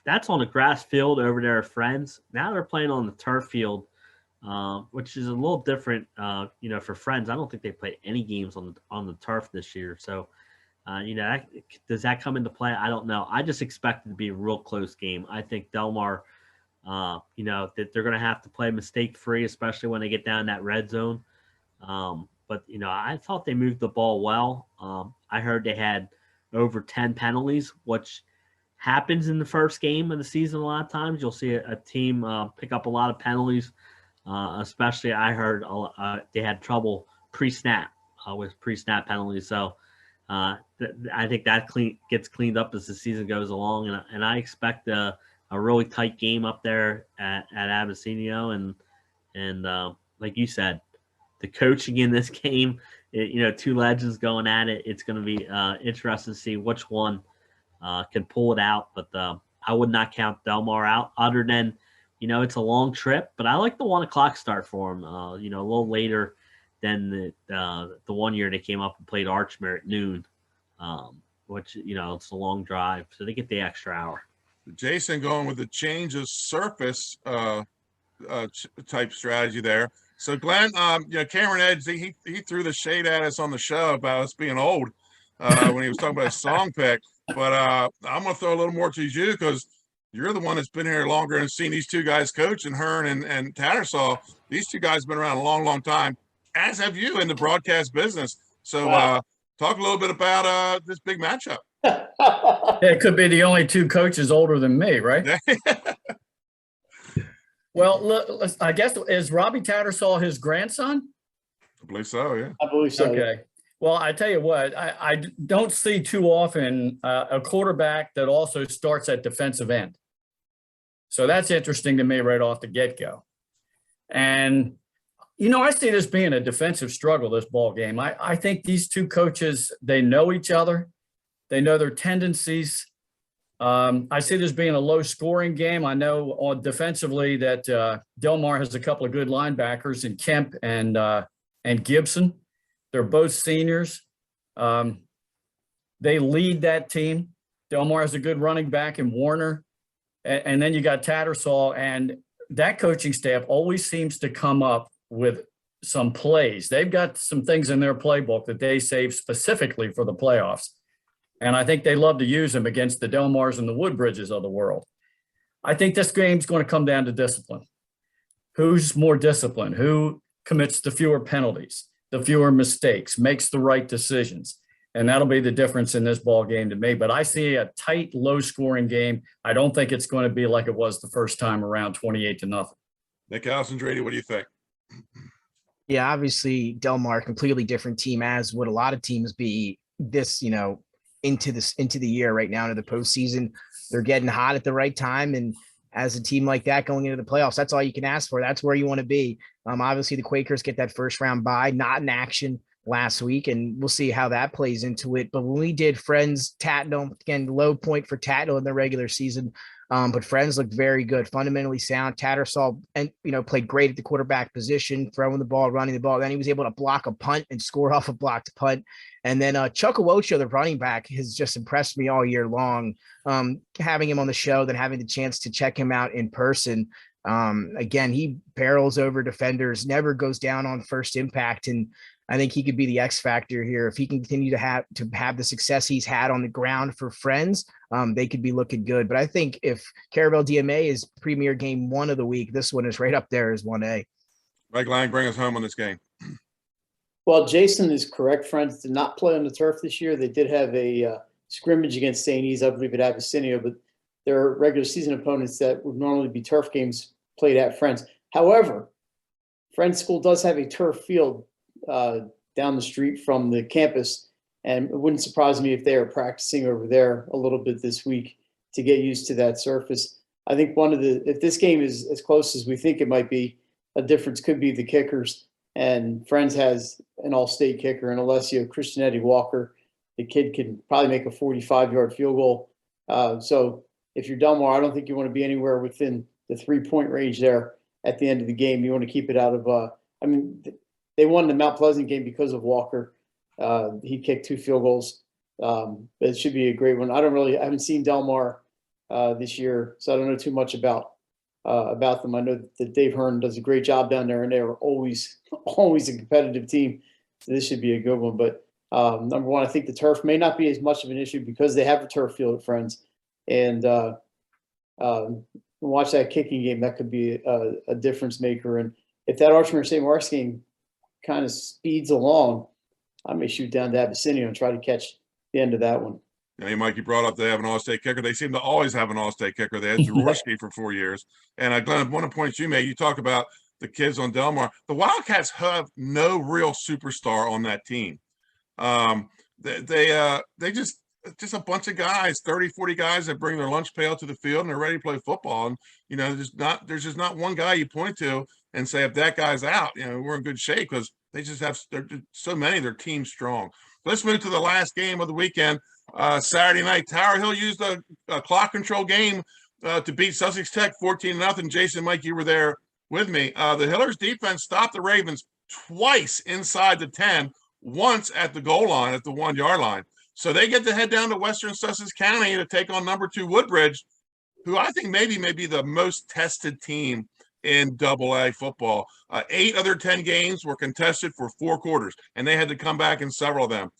that's on a grass field over there at Friends. Now they're playing on the turf field, which is a little different, for Friends. I don't think they play any games on the turf this year. So, does that come into play? I don't know. I just expect it to be a real close game. I think Delmar, that they're going to have to play mistake-free, especially when they get down in that red zone. But I thought they moved the ball well. I heard they had over 10 penalties, which happens in the first game of the season. A lot of times you'll see a team pick up a lot of penalties, especially I heard they had trouble pre-snap with pre-snap penalties. So I think that gets cleaned up as the season goes along. And I expect a really tight game up there at Abyssinia. And like you said, the coaching in this game, two legends going at it. It's going to be interesting to see which one can pull it out. But I would not count Delmar out other than, it's a long trip. But I like the 1 o'clock start for them, a little later than the 1 year they came up and played Archmere at noon, which, it's a long drive. So they get the extra hour. Jason going with the change of surface type strategy there. So Glenn, Cameron Edge, he threw the shade at us on the show about us being old when he was talking about a song pick. But I'm going to throw a little more to you because you're the one that's been here longer and seen these two guys coach, and Hearn and Tattersall. These two guys have been around a long, long time, as have you in the broadcast business. So talk a little bit about this big matchup. It could be the only two coaches older than me, right? Well, look, I guess, is Robbie Tattersall his grandson? I believe so, yeah. I believe so. Okay. Well, I tell you what, I don't see too often a quarterback that also starts at defensive end. So that's interesting to me right off the get-go. And, I see this being a defensive struggle, this ball game. I think these two coaches, they know each other. They know their tendencies. I see this being a low-scoring game. I know defensively that Delmar has a couple of good linebackers in Kemp and Gibson. They're both seniors. They lead that team. Delmar has a good running back in Warner. And then you got Tattersall. And that coaching staff always seems to come up with some plays. They've got some things in their playbook that they save specifically for the playoffs. And I think they love to use them against the Delmars and the Woodbridges of the world. I think this game's going to come down to discipline. Who's more disciplined? Who commits the fewer penalties, the fewer mistakes, makes the right decisions? And that'll be the difference in this ball game to me. But I see a tight, low-scoring game. I don't think it's going to be like it was the first time around, 28-0. Nick Alessandrini, what do you think? Yeah, obviously Delmar, completely different team, as would a lot of teams be this, into the year right now, into the postseason. They're getting hot at the right time. And as a team like that going into the playoffs, that's all you can ask for. That's where you want to be. Obviously the Quakers get that first round bye, not in action last week, and we'll see how that plays into it. But when we did Friends Tattnall, again, low point for Tattnall in the regular season, but Friends looked very good, fundamentally sound. Tattersall, and played great at the quarterback position, throwing the ball, running the ball. Then he was able to block a punt and score off a blocked punt. And then Chuck Awocho, the running back, has just impressed me all year long. Having him on the show, then having the chance to check him out in person. Again, he barrels over defenders, never goes down on first impact. And I think he could be the X factor here. If he can continue to have the success he's had on the ground for Friends, they could be looking good. But I think if Caravel DMA is premier game 1 of the week, this one is right up there as 1A. Mike Lang, bring us home on this game. Well, Jason is correct. Friends did not play on the turf this year. They did have a scrimmage against St. E's, I believe, at Abyssinia, but their regular season opponents that would normally be turf games played at Friends. However, Friends School does have a turf field down the street from the campus, and it wouldn't surprise me if they are practicing over there a little bit this week to get used to that surface. I think if this game is as close as we think it might be, a difference could be the kickers. And Friends has an all-state kicker in Alessio Christianetti Walker. The kid can probably make a 45-yard field goal. So if you're Delmar, I don't think you want to be anywhere within the 3-point range there at the end of the game. You want to keep it out of they won the Mount Pleasant game because of Walker. He kicked 2 field goals. It should be a great one. I haven't seen Delmar this year, so I don't know too much about them. I know that Dave Hearn does a great job down there, and they are always a competitive team. So this should be a good one. But number one, I think the turf may not be as much of an issue because they have a turf field at Friends, and watch that kicking game. That could be a difference maker. And if that Archmere St. Mark's game kind of speeds along, I may shoot down to Abyssinia and try to catch the end of that one. Hey, Mike, you brought up they have an all-state kicker. They seem to always have an all-state kicker. They had Jaworski for 4 years. And Glenn, one of the points you made, you talk about the kids on Delmar. The Wildcats have no real superstar on that team. They just a bunch of guys, 30, 40 guys that bring their lunch pail to the field and they're ready to play football. And, there's just not one guy you point to and say, if that guy's out, we're in good shape, because they just have so many, their team's strong. Let's move to the last game of the weekend. Saturday night, Tower Hill used a clock control game to beat Sussex Tech 14-0. Jason, Mike, you were there with me. The Hillers defense stopped the Ravens twice inside the 10, once at the goal line at the 1 yard line. So they get to head down to Western Sussex County to take on number 2 Woodbridge, who I think maybe may be the most tested team in AA football. 8 other 10 games were contested for 4 quarters, and they had to come back in several of them.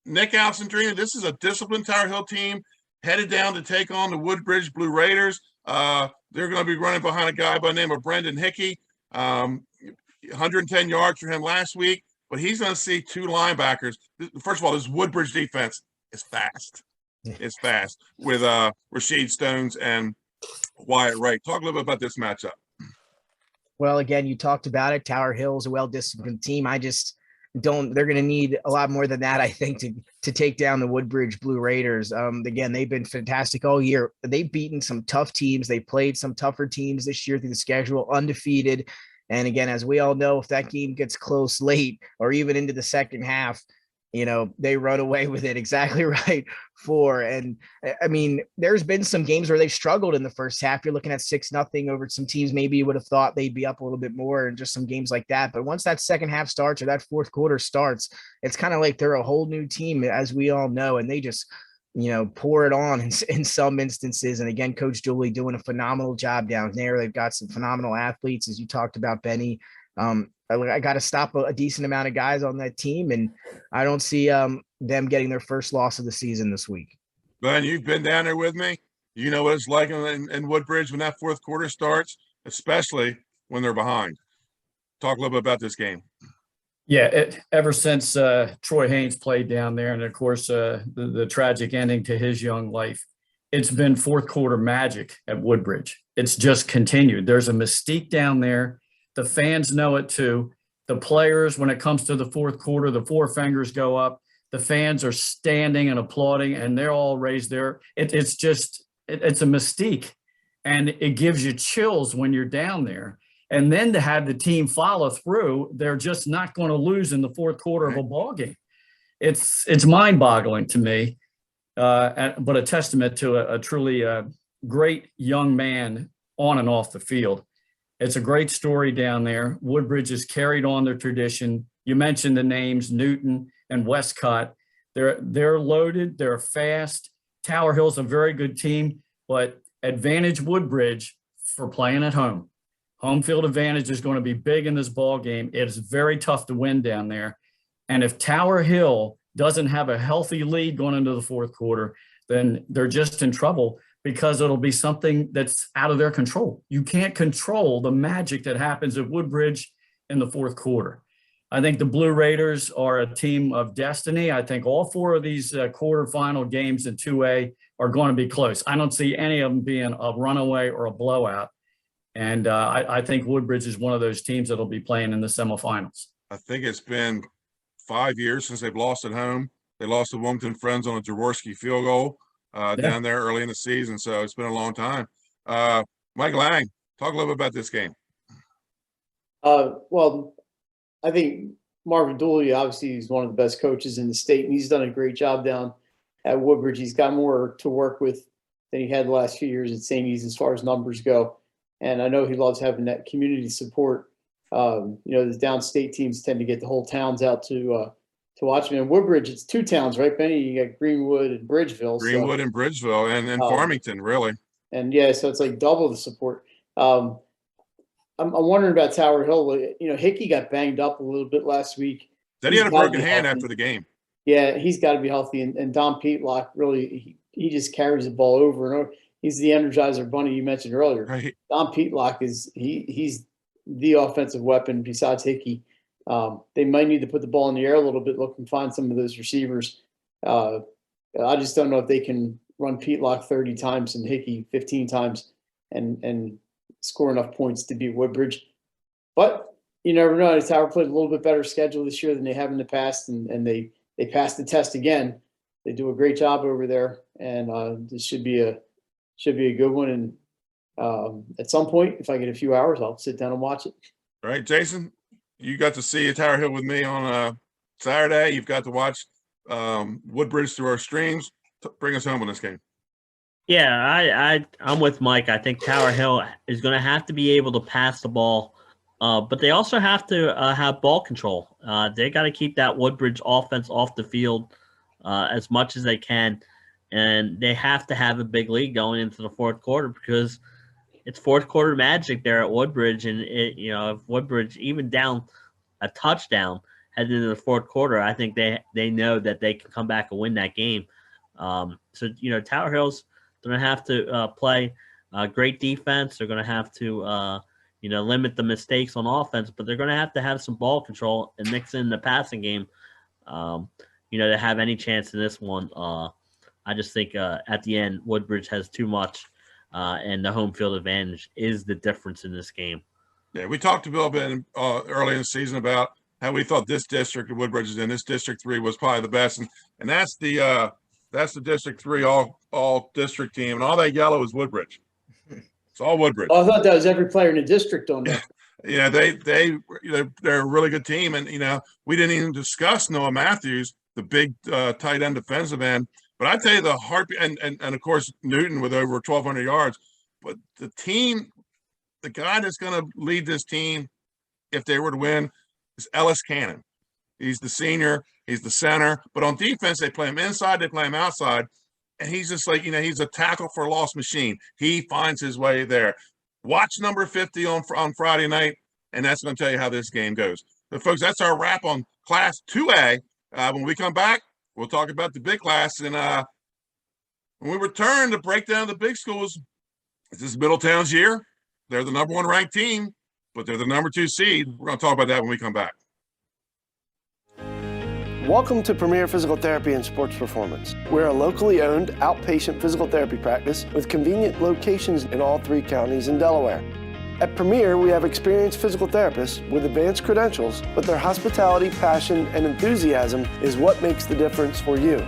Nick Alessandrini, this is a disciplined Tower Hill team headed down to take on the Woodbridge Blue Raiders. They're going to be running behind a guy by the name of Brendan Hickey. 110 yards for him last week, but he's going to see 2 linebackers. First of all, this Woodbridge defense is fast. It's fast with Rashid Stones and Wyatt Wright. Talk a little bit about this matchup. Well, again, you talked about it. Tower Hill is a well-disciplined team. I just they're going to need a lot more than that, I think, to take down the Woodbridge Blue Raiders. Again, they've been fantastic all year. They've beaten some tough teams. They played some tougher teams this year through the schedule, undefeated. And again, as we all know, if that game gets close late or even into the second half, they run away with it. Exactly right. And I mean, there's been some games where they've struggled in the first half. You're looking at 6-0 over some teams. Maybe you would have thought they'd be up a little bit more, and just some games like that. But once that second half starts or that fourth quarter starts, it's kind of like they're a whole new team, as we all know. And they just, pour it on in some instances. And again, Coach Dooley doing a phenomenal job down there. They've got some phenomenal athletes, as you talked about, Benny. I got to stop a decent amount of guys on that team, and I don't see them getting their first loss of the season this week. Ben, you've been down there with me. You know what it's like in Woodbridge when that fourth quarter starts, especially when they're behind. Talk a little bit about this game. Yeah, ever since Troy Haynes played down there, and of course the tragic ending to his young life, it's been fourth quarter magic at Woodbridge. It's just continued. There's a mystique down there. The fans know it too. The players, when it comes to the fourth quarter, the 4 fingers go up. The fans are standing and applauding, and they're all raised there. It's a mystique, and it gives you chills when you're down there. And then to have the team follow through, they're just not going to lose in the fourth quarter of a ball game. It's mind-boggling to me, but a testament to a truly great young man on and off the field. It's a great story down there. Woodbridge has carried on their tradition. You mentioned the names Newton and Westcott. They're loaded. They're fast. Tower Hill's a very good team, but advantage Woodbridge for playing at home. Home field advantage is going to be big in this ball game. It's very tough to win down there. And if Tower Hill doesn't have a healthy lead going into the fourth quarter, then they're just in trouble, because it'll be something that's out of their control. You can't control the magic that happens at Woodbridge in the fourth quarter. I think the Blue Raiders are a team of destiny. I think all 4 of these quarterfinal games in 2A are going to be close. I don't see any of them being a runaway or a blowout. And I think Woodbridge is one of those teams that'll be playing in the semifinals. I think it's been 5 years since they've lost at home. They lost to Wilmington Friends on a Jaworski field goal down there early in the season. So it's been a long time. Mike Lang, talk a little bit about this game. Well, I think Marvin Dooley, obviously, he's one of the best coaches in the state, and he's done a great job down at Woodbridge. He's got more to work with than he had the last few years at St. E's as far as numbers go. And I know he loves having that community support The downstate teams tend to get the whole towns out to watch me. And Woodbridge, it's 2 towns, right, Benny? You got Greenwood and Bridgeville. Greenwood and Bridgeville and Farmington, really. And yeah, so it's like double the support. I'm wondering about Tower Hill. Hickey got banged up a little bit last week. Then he had a broken hand after the game. Yeah, he's got to be healthy. And Don Peatlock, really, he just carries the ball over and over. He's the Energizer Bunny you mentioned earlier. Right. Don Peatlock he's the offensive weapon besides Hickey. They might need to put the ball in the air a little bit, look and find some of those receivers. I just don't know if they can run Peatlock 30 times and Hickey 15 times and score enough points to beat Woodbridge. But you never know. Tower played a little bit better schedule this year than they have in the past, and they passed the test again. They do a great job over there, and this should be a good one. And at some point, if I get a few hours, I'll sit down and watch it. All right, Jason, you got to see Tower Hill with me on Saturday. You've got to watch Woodbridge through our streams. Bring us home on this game. Yeah, I'm with Mike. I think Tower Hill is going to have to be able to pass the ball, but they also have to have ball control. They got to keep that Woodbridge offense off the field as much as they can, and they have to have a big lead going into the fourth quarter because it's fourth quarter magic there at Woodbridge, and if Woodbridge even down a touchdown heading into the fourth quarter, I think they know that they can come back and win that game. So Tower Hill's going to have to play great defense. They're going to have to limit the mistakes on offense, but they're going to have some ball control and mix in the passing game. To have any chance in this one. I just think at the end Woodbridge has too much. And the home field advantage is the difference in this game. Yeah, we talked a little bit early in the season about how we thought this district of Woodbridge is in. This District 3 was probably the best, and that's the District 3 all district team, and all that yellow is Woodbridge. It's all Woodbridge. Oh, I thought that was every player in the district on that. They're a really good team, and we didn't even discuss Noah Matthews, the big tight end defensive end. But I tell you, the heartbeat, and of course Newton with over 1,200 yards. But the guy that's going to lead this team, if they were to win, is Ellis Cannon. He's the senior. He's the center. But on defense, they play him inside. They play him outside. And he's just like, he's a tackle for loss machine. He finds his way there. Watch number 50 on Friday night, and that's going to tell you how this game goes. So, folks, that's our wrap on Class 2A. When we come back, we'll talk about the big class. And when we return to break down the big schools, this is Middletown's year. They're the number 1 ranked team, but they're the number 2 seed. We're going to talk about that when we come back. Welcome to Premier Physical Therapy and Sports Performance. We're a locally owned outpatient physical therapy practice with convenient locations in all 3 counties in Delaware. At Premier, we have experienced physical therapists with advanced credentials, but their hospitality, passion, and enthusiasm is what makes the difference for you.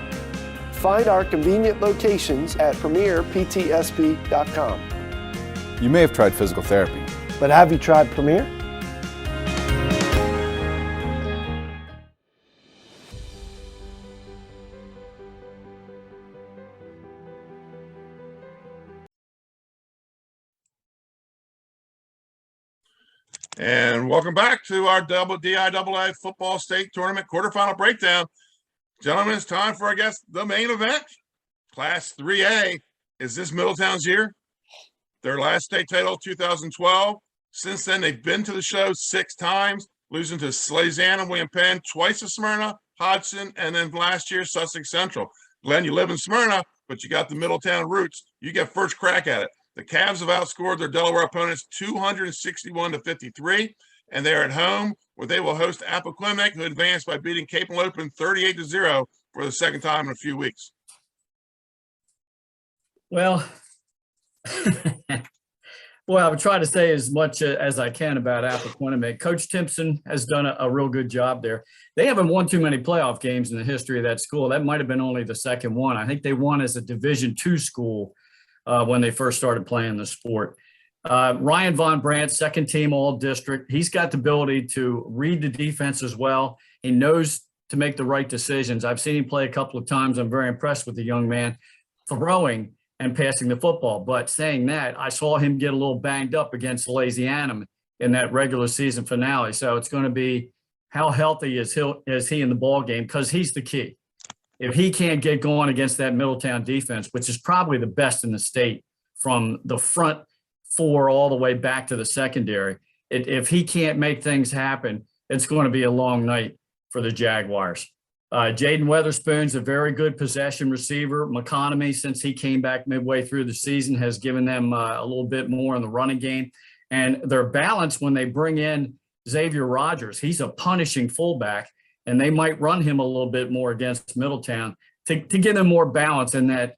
Find our convenient locations at premierptsp.com. You may have tried physical therapy, but have you tried Premier? And welcome back to our DIAA football state tournament quarterfinal breakdown. Gentlemen, it's time for, the main event. Class 3A. Is this Middletown's year? Their last state title, 2012. Since then, they've been to the show 6 times, losing to Salesianum, Penn, twice to Smyrna, Hodgson, and then last year, Sussex Central. Glenn, you live in Smyrna, but you got the Middletown roots. You get first crack at it. The Cavs have outscored their Delaware opponents 261-53, and they're at home where they will host Appoquinimink, who advanced by beating Cape and Lopin 38-0 for the second time in a few weeks. Well, I would try to say as much as I can about Appoquinimink. Coach Timpson has done a real good job there. They haven't won too many playoff games in the history of that school. That might have been only the second one. I think they won as a Division II school when they first started playing the sport. Ryan Von Brandt, second team all district. He's got the ability to read the defense as well. He knows to make the right decisions. I've seen him play a couple of times. I'm very impressed with the young man throwing and passing the football. But saying that, I saw him get a little banged up against Salesianum in that regular season finale. So it's going to be how healthy is he in the ball game, because he's the key. If he can't get going against that Middletown defense, which is probably the best in the state from the front four all the way back to the secondary, if he can't make things happen, it's going to be a long night for the Jaguars. Jaden Weatherspoon's a very good possession receiver. McConomy, since he came back midway through the season, has given them a little bit more in the running game. And they're balanced when they bring in Xavier Rogers. He's a punishing fullback, and they might run him a little bit more against Middletown to give them more balance in that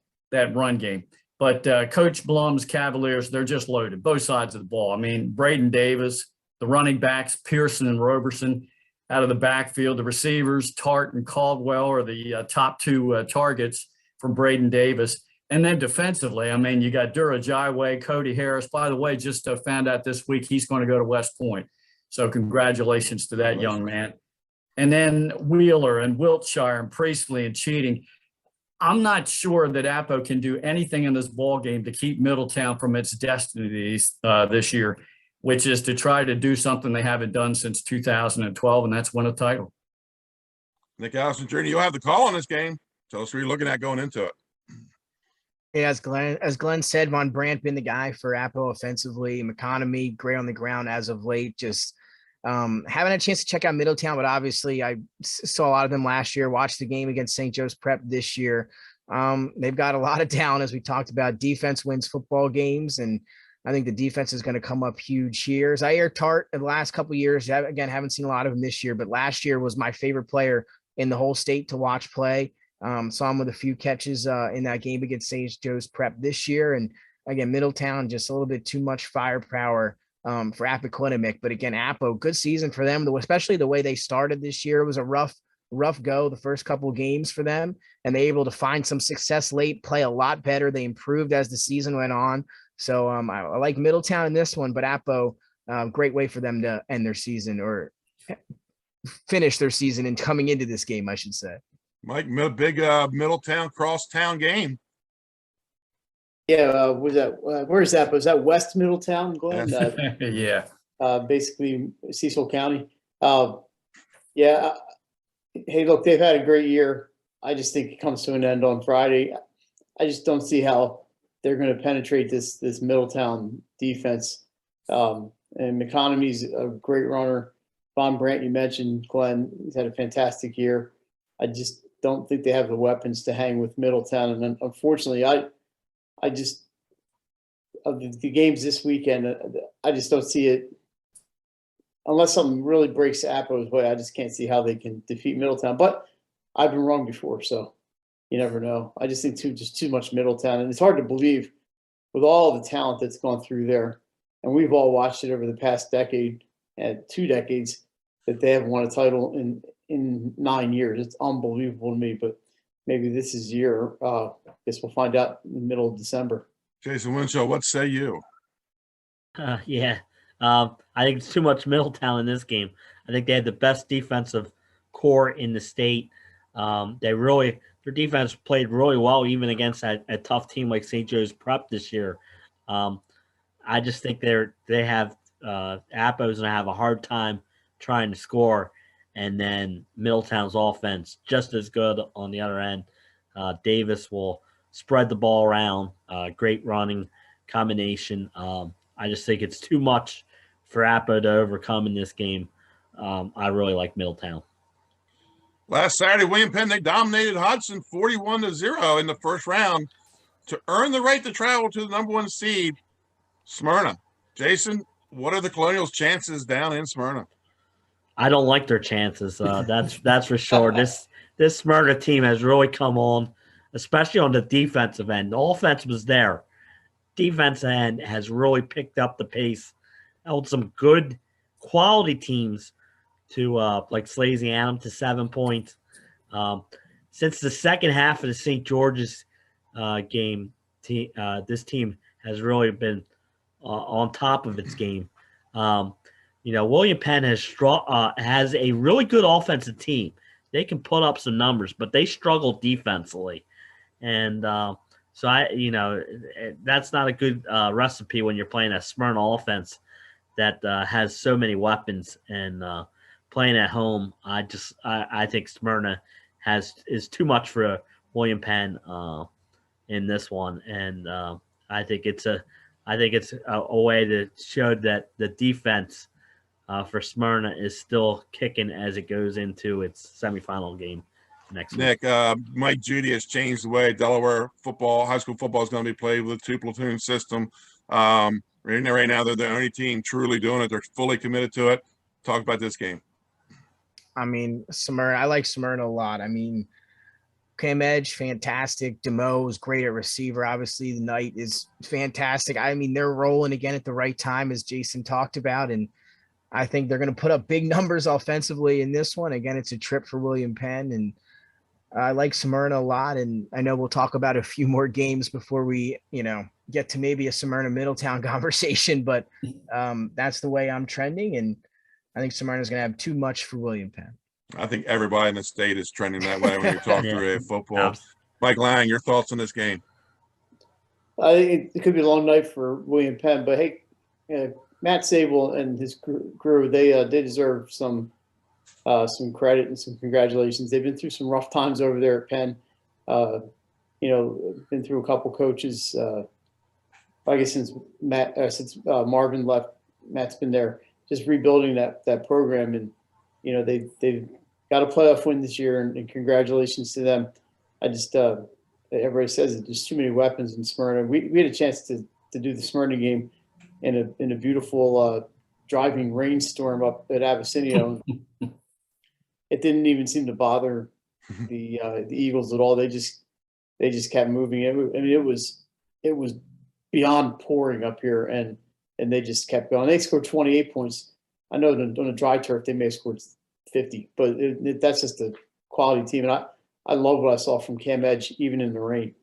run game. But Coach Blum's Cavaliers, they're just loaded, both sides of the ball. I mean, Braden Davis, the running backs, Pearson and Roberson out of the backfield. The receivers, Tart and Caldwell, are the top two targets from Braden Davis. And then defensively, I mean, you got Dura Jaiwe, Cody Harris. By the way, just found out this week he's going to go to West Point. So congratulations to that young man. And then Wheeler and Wiltshire and Priestley and Cheating. I'm not sure that Appo can do anything in this ball game to keep Middletown from its destinies this year, which is to try to do something they haven't done since 2012, and that's win a title. Nick Alessandrini, you'll have the call on this game. Tell us what you're looking at going into it. Yeah, as Glenn said, Von Brandt been the guy for Appo offensively. McConomy, great on the ground as of late. Just haven't had a chance to check out Middletown, but obviously I saw a lot of them last year, watched the game against St. Joe's Prep this year. They've got a lot of talent, as we talked about. Defense wins football games, and I think the defense is going to come up huge here. Zaire Tart, in the last couple of years, again, haven't seen a lot of him this year, but last year was my favorite player in the whole state to watch play. Saw him with a few catches in that game against St. Joe's Prep this year. And again, Middletown, just a little bit too much firepower for Appoquinimink. But again, Appo, good season for them, especially the way they started this year. It was a rough go the first couple of games for them, and they were able to find some success late, play a lot better. They improved as the season went on. So I like Middletown in this one, but Appo, great way for them to end their season, or finish their season and coming into this game, I should say. Mike, big Middletown crosstown game. Yeah, was that where's that? Was that West Middletown, Glenn? Yeah. Basically Cecil County. Yeah. Hey, look, they've had a great year. I just think it comes to an end on Friday. I just don't see how they're going to penetrate this Middletown defense. And McConomy's a great runner. Von Brandt, you mentioned, Glenn, he's had a fantastic year. I just don't think they have the weapons to hang with Middletown. And unfortunately, I just, of the games this weekend, I just don't see it. Unless something really breaks Appo's way, I just can't see how they can defeat Middletown. But I've been wrong before, so you never know. I just think too much Middletown. And it's hard to believe with all the talent that's gone through there. And we've all watched it over the past decade and 2 decades that they haven't won a title in 9 years. It's unbelievable to me, but maybe this is year. I guess we'll find out in the middle of December. Jason Winchell, what say you? Yeah. I think it's too much Middletown in this game. I think they had the best defensive core in the state. Their defense played really well, even against a tough team like St. Joe's Prep this year. I just think they have Appo's going to have a hard time trying to score, and then Middletown's offense just as good on the other end. Davis will spread the ball around. Great running combination. I just think it's too much for Appo to overcome in this game. I really like Middletown. Last Saturday, William Penn, they dominated Hudson 41-0 in the first round to earn the right to travel to the number 1 seed, Smyrna. Jason, what are the Colonials' chances down in Smyrna? I don't like their chances. That's for sure. This Smyrna team has really come on, especially on the defensive end. The offense was there. Defense end has really picked up the pace. Held some good quality teams to like Salesianum to 7 points. Since the second half of the St. George's game, this team has really been on top of its game. William Penn has a really good offensive team. They can put up some numbers, but they struggle defensively. And so that's not a good recipe when you're playing a Smyrna offense that has so many weapons, and playing at home, I think Smyrna is too much for William Penn in this one, and I think it's a way to show that the defense for Smyrna is still kicking as it goes into its semifinal game next week. Nick, Mike Judy has changed the way Delaware football, high school football, is going to be played with a 2-platoon system. Right now, they're the only team truly doing it. They're fully committed to it. Talk about this game. I mean, Smyrna, I like Smyrna a lot. I mean, Cam Edge, fantastic. Demo is great at receiver. Obviously, the Knight is fantastic. I mean, they're rolling again at the right time, as Jason talked about, and I think they're going to put up big numbers offensively in this one. Again, it's a trip for William Penn, and I like Smyrna a lot. And I know we'll talk about a few more games before we, get to maybe a Smyrna Middletown conversation, but that's the way I'm trending. And I think Smyrna is going to have too much for William Penn. I think everybody in the state is trending that way when you talk through football. Mike Lang, your thoughts on this game? I think it could be a long night for William Penn, but hey, Matt Sable and his crew, they deserve some credit and some congratulations. They've been through some rough times over there at Penn. Been through a couple coaches. I guess since Marvin left, Matt's been there, just rebuilding that program, and they've got a playoff win this year, and congratulations to them. I just everybody says it. There's too many weapons in Smyrna. We had a chance to do the Smyrna game in a beautiful driving rainstorm up at Abyssinia. It didn't even seem to bother the Eagles at all. They just kept moving. It was beyond pouring up here, and they just kept going. They scored 28 points. I know on a dry turf they may have scored 50, but that's just a quality team. And I love what I saw from Cam Edge, even in the rain.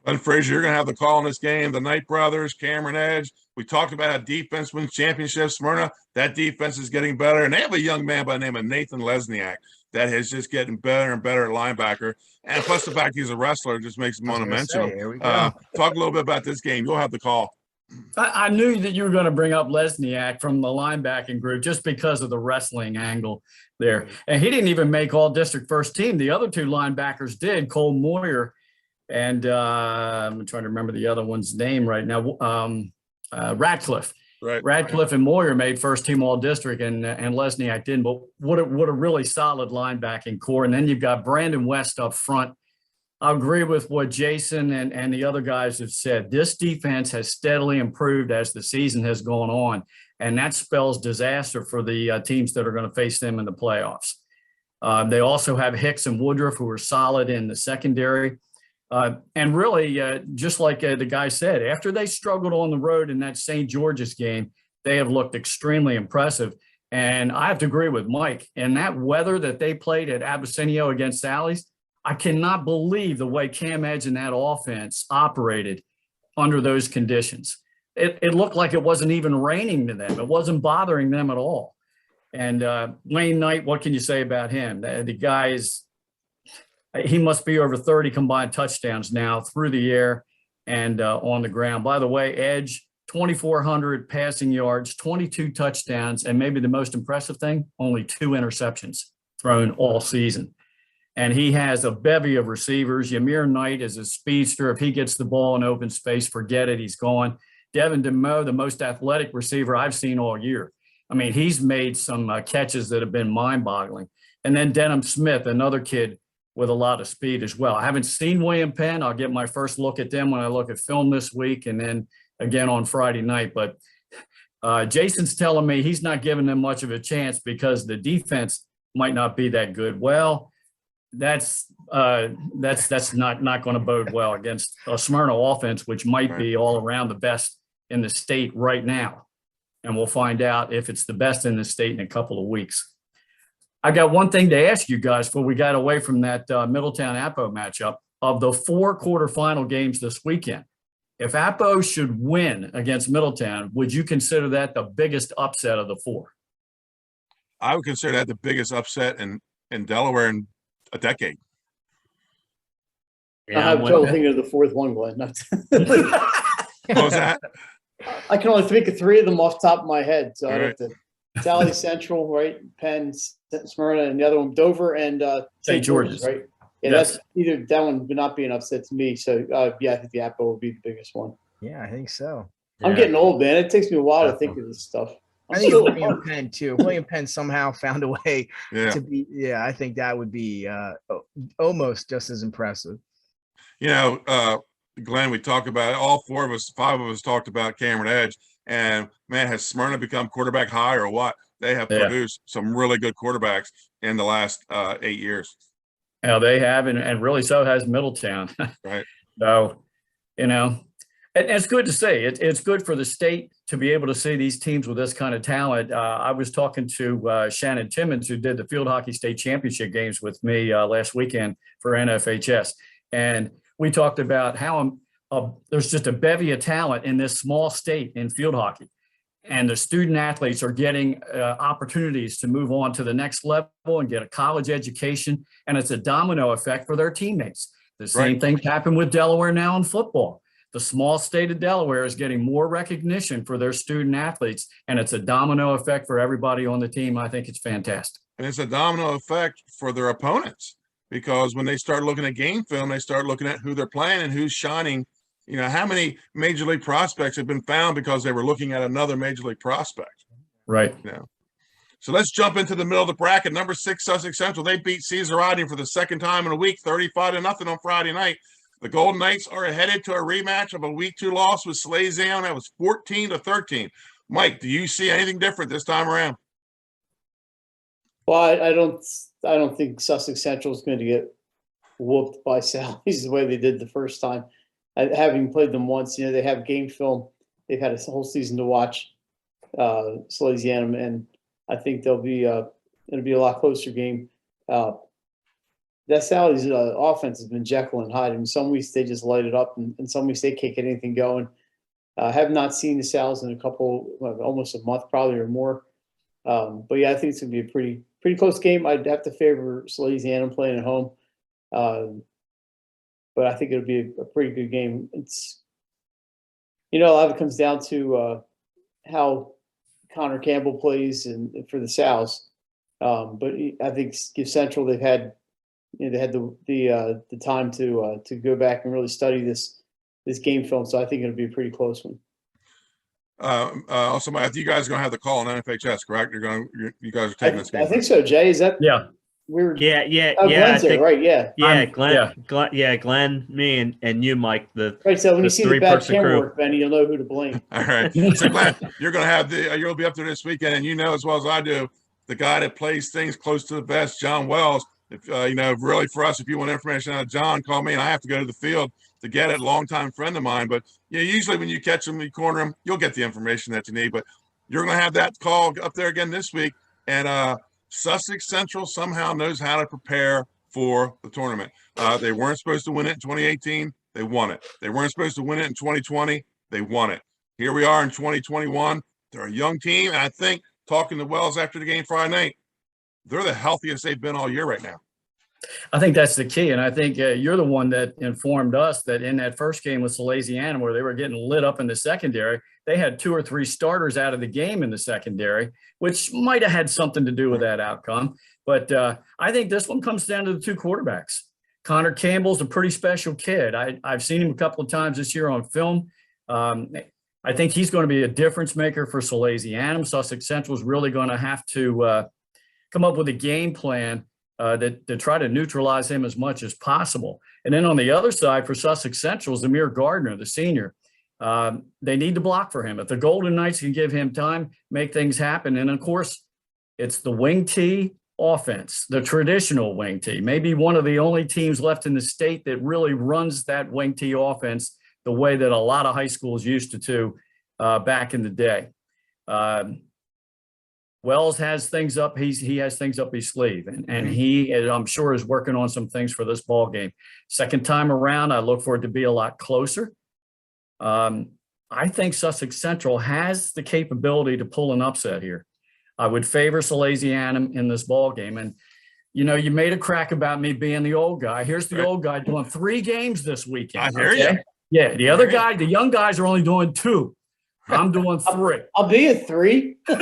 And Frazer, you're going to have the call in this game. The Knight brothers, Cameron Edge. We talked about how defense wins championships. Smyrna, that defense is getting better. And they have a young man by the name of Nathan Lesniak that is just getting better and better at linebacker. And plus the fact he's a wrestler just makes him monumental. Talk a little bit about this game. You'll have the call. I knew that you were going to bring up Lesniak from the linebacking group just because of the wrestling angle there. And he didn't even make all district first team. The other two linebackers did, Cole Moyer and I'm trying to remember the other one's name right now. Radcliffe. Right. Radcliffe and Moyer made first team all district, and Lesniak didn't. But what a really solid linebacking core. And then you've got Brandon West up front. I agree with what Jason and the other guys have said. This defense has steadily improved as the season has gone on, and that spells disaster for the teams that are going to face them in the playoffs. They also have Hicks and Woodruff, who are solid in the secondary. And really, just like the guy said, after they struggled on the road in that St. George's game, they have looked extremely impressive. And I have to agree with Mike. And that weather that they played at Abyssinia against Sally's, I cannot believe the way Cam Edge and that offense operated under those conditions. It looked like it wasn't even raining to them. It wasn't bothering them at all. And Wayne Knight, what can you say about him? The guy he must be over 30 combined touchdowns now through the air and on the ground. By the way, Edge, 2,400 passing yards, 22 touchdowns, and maybe the most impressive thing, only 2 interceptions thrown all season. And he has a bevy of receivers. Ymir Knight is a speedster. If he gets the ball in open space, forget it, he's gone. Devin DeMoe, the most athletic receiver I've seen all year. I mean, he's made some catches that have been mind-boggling. And then Denham Smith, another kid with a lot of speed as well. I haven't seen William Penn. I'll get my first look at them when I look at film this week and then again on Friday night. But Jason's telling me he's not giving them much of a chance because the defense might not be that good. Well, that's not going to bode well against a Smyrna offense, which might be all around the best in the state right now. And we'll find out if it's the best in the state in a couple of weeks. I got one thing to ask you guys before we got away from that Middletown Appo matchup. Of the 4 quarterfinal games this weekend, if Appo should win against Middletown, would you consider that the biggest upset of the 4? I would consider that the biggest upset in Delaware in a decade. I have trouble thinking of the 4th one, Glenn. What was that? I can only think of three of them off the top of my head. So All I'd right. have to Sally Central, right? Penn, Smyrna, and the other one, Dover and St. George's, right? Yeah, Yes. that's either that one would not be an upset to me. So yeah, I think the Apple will be the biggest one. Yeah, I think so. I'm Yeah. getting old, man. It takes me a while to think of this stuff. I think William Penn too. William Penn somehow found a way Yeah. to be. Yeah, I think that would be almost just as impressive. You know, Glenn, we talk about it. All five of us talked about Cameron Edge. And man, has Smyrna become quarterback high or what? They have produced some really good quarterbacks in the last 8 years. Yeah, they have, and really so has Middletown. Right. So, you know, and it's good to see. It's good for the state to be able to see these teams with this kind of talent. I was talking to Shannon Timmons, who did the field hockey state championship games with me last weekend for NFHS. And we talked about how there's just a bevy of talent in this small state in field hockey. And the student athletes are getting opportunities to move on to the next level and get a college education. And it's a domino effect for their teammates. The same thing happened with Delaware now in football. The small state of Delaware is getting more recognition for their student athletes, and it's a domino effect for everybody on the team. I think it's fantastic. And it's a domino effect for their opponents, because when they start looking at game film, they start looking at who they're playing and who's shining. You know, how many major league prospects have been found because they were looking at another major league prospect? Right. You know? So let's jump into the middle of the bracket. Number 6, Sussex Central. They beat Caesar Riding for the second time in a week, 35-0 on Friday night. The Golden Knights are headed to a rematch of a week 2 loss with Salesianum. That was 14-13. Mike, do you see anything different this time around? Well, I don't think Sussex Central is going to get whooped by Sally's the way they did the first time. Having played them once, you know, they have game film. They've had a whole season to watch Salesianum, and I think it'll be a lot closer game. That Sally's offense has been Jekyll and Hyde. I mean, some weeks they just light it up, and some weeks they can't get anything going. Have not seen the Sal's in almost a month probably or more. But yeah, I think it's gonna be a pretty close game. I'd have to favor Salesianum playing at home. But I think it'll be a pretty good game. It's, you know, a lot of it comes down to how Connor Campbell plays and for the Sal's. But I think give Central, they had the time to go back and really study this game film. So I think it'll be a pretty close one. Also, Matthew, you guys are going to have the call on NFHS, correct? You guys are taking this game. I think so, Jay. Is that? Yeah. Glenn's there, right? Yeah. Glenn, me, and you, Mike. Right. So when you see the bad camera crew. work, Benny, you'll know who to blame. All right. So Glenn, you're going to have you'll be up there this weekend, and you know as well as I do, the guy that plays things close to the vest, John Wells. If you know, really for us, if you want information out of John, call me, and I have to go to the field to get it. Longtime friend of mine, but you know, usually when you catch him, you corner him, you'll get the information that you need. But you're going to have that call up there again this week, and Sussex Central somehow knows how to prepare for the tournament. They weren't supposed to win it in 2018. They won it. They weren't supposed to win it in 2020. They won it. Here we are in 2021. They're a young team, and I think talking to Wells after the game Friday night, they're the healthiest they've been all year right now. I think that's the key. And I think you're the one that informed us that in that first game with Salesianum, where they were getting lit up in the secondary, they had 2 or 3 starters out of the game in the secondary, which might have had something to do with that outcome. But I think this one comes down to the 2 quarterbacks. Connor Campbell's a pretty special kid. I've seen him a couple of times this year on film. I think he's going to be a difference maker for Salesianum. Sussex Central is really going to have to come up with a game plan to try to neutralize him as much as possible. And then on the other side for Sussex Central is Amir Gardner, the senior. They need to block for him. If the Golden Knights can give him time, make things happen. And of course, it's the wing T offense, the traditional wing T, maybe one of the only teams left in the state that really runs that wing T offense the way that a lot of high schools used to back in the day. Wells has things up. He has things up his sleeve, and he, I'm sure, is working on some things for this ball game. Second time around, I look for it to be a lot closer. I think Sussex Central has the capability to pull an upset here. I would favor Salesianum in this ball game. And you know, you made a crack about me being the old guy. Here's the old guy doing 3 games this weekend. I hear you. Yeah, the other guy, the young guys are only doing 2. I'm doing 3. I'll be at 3. I'm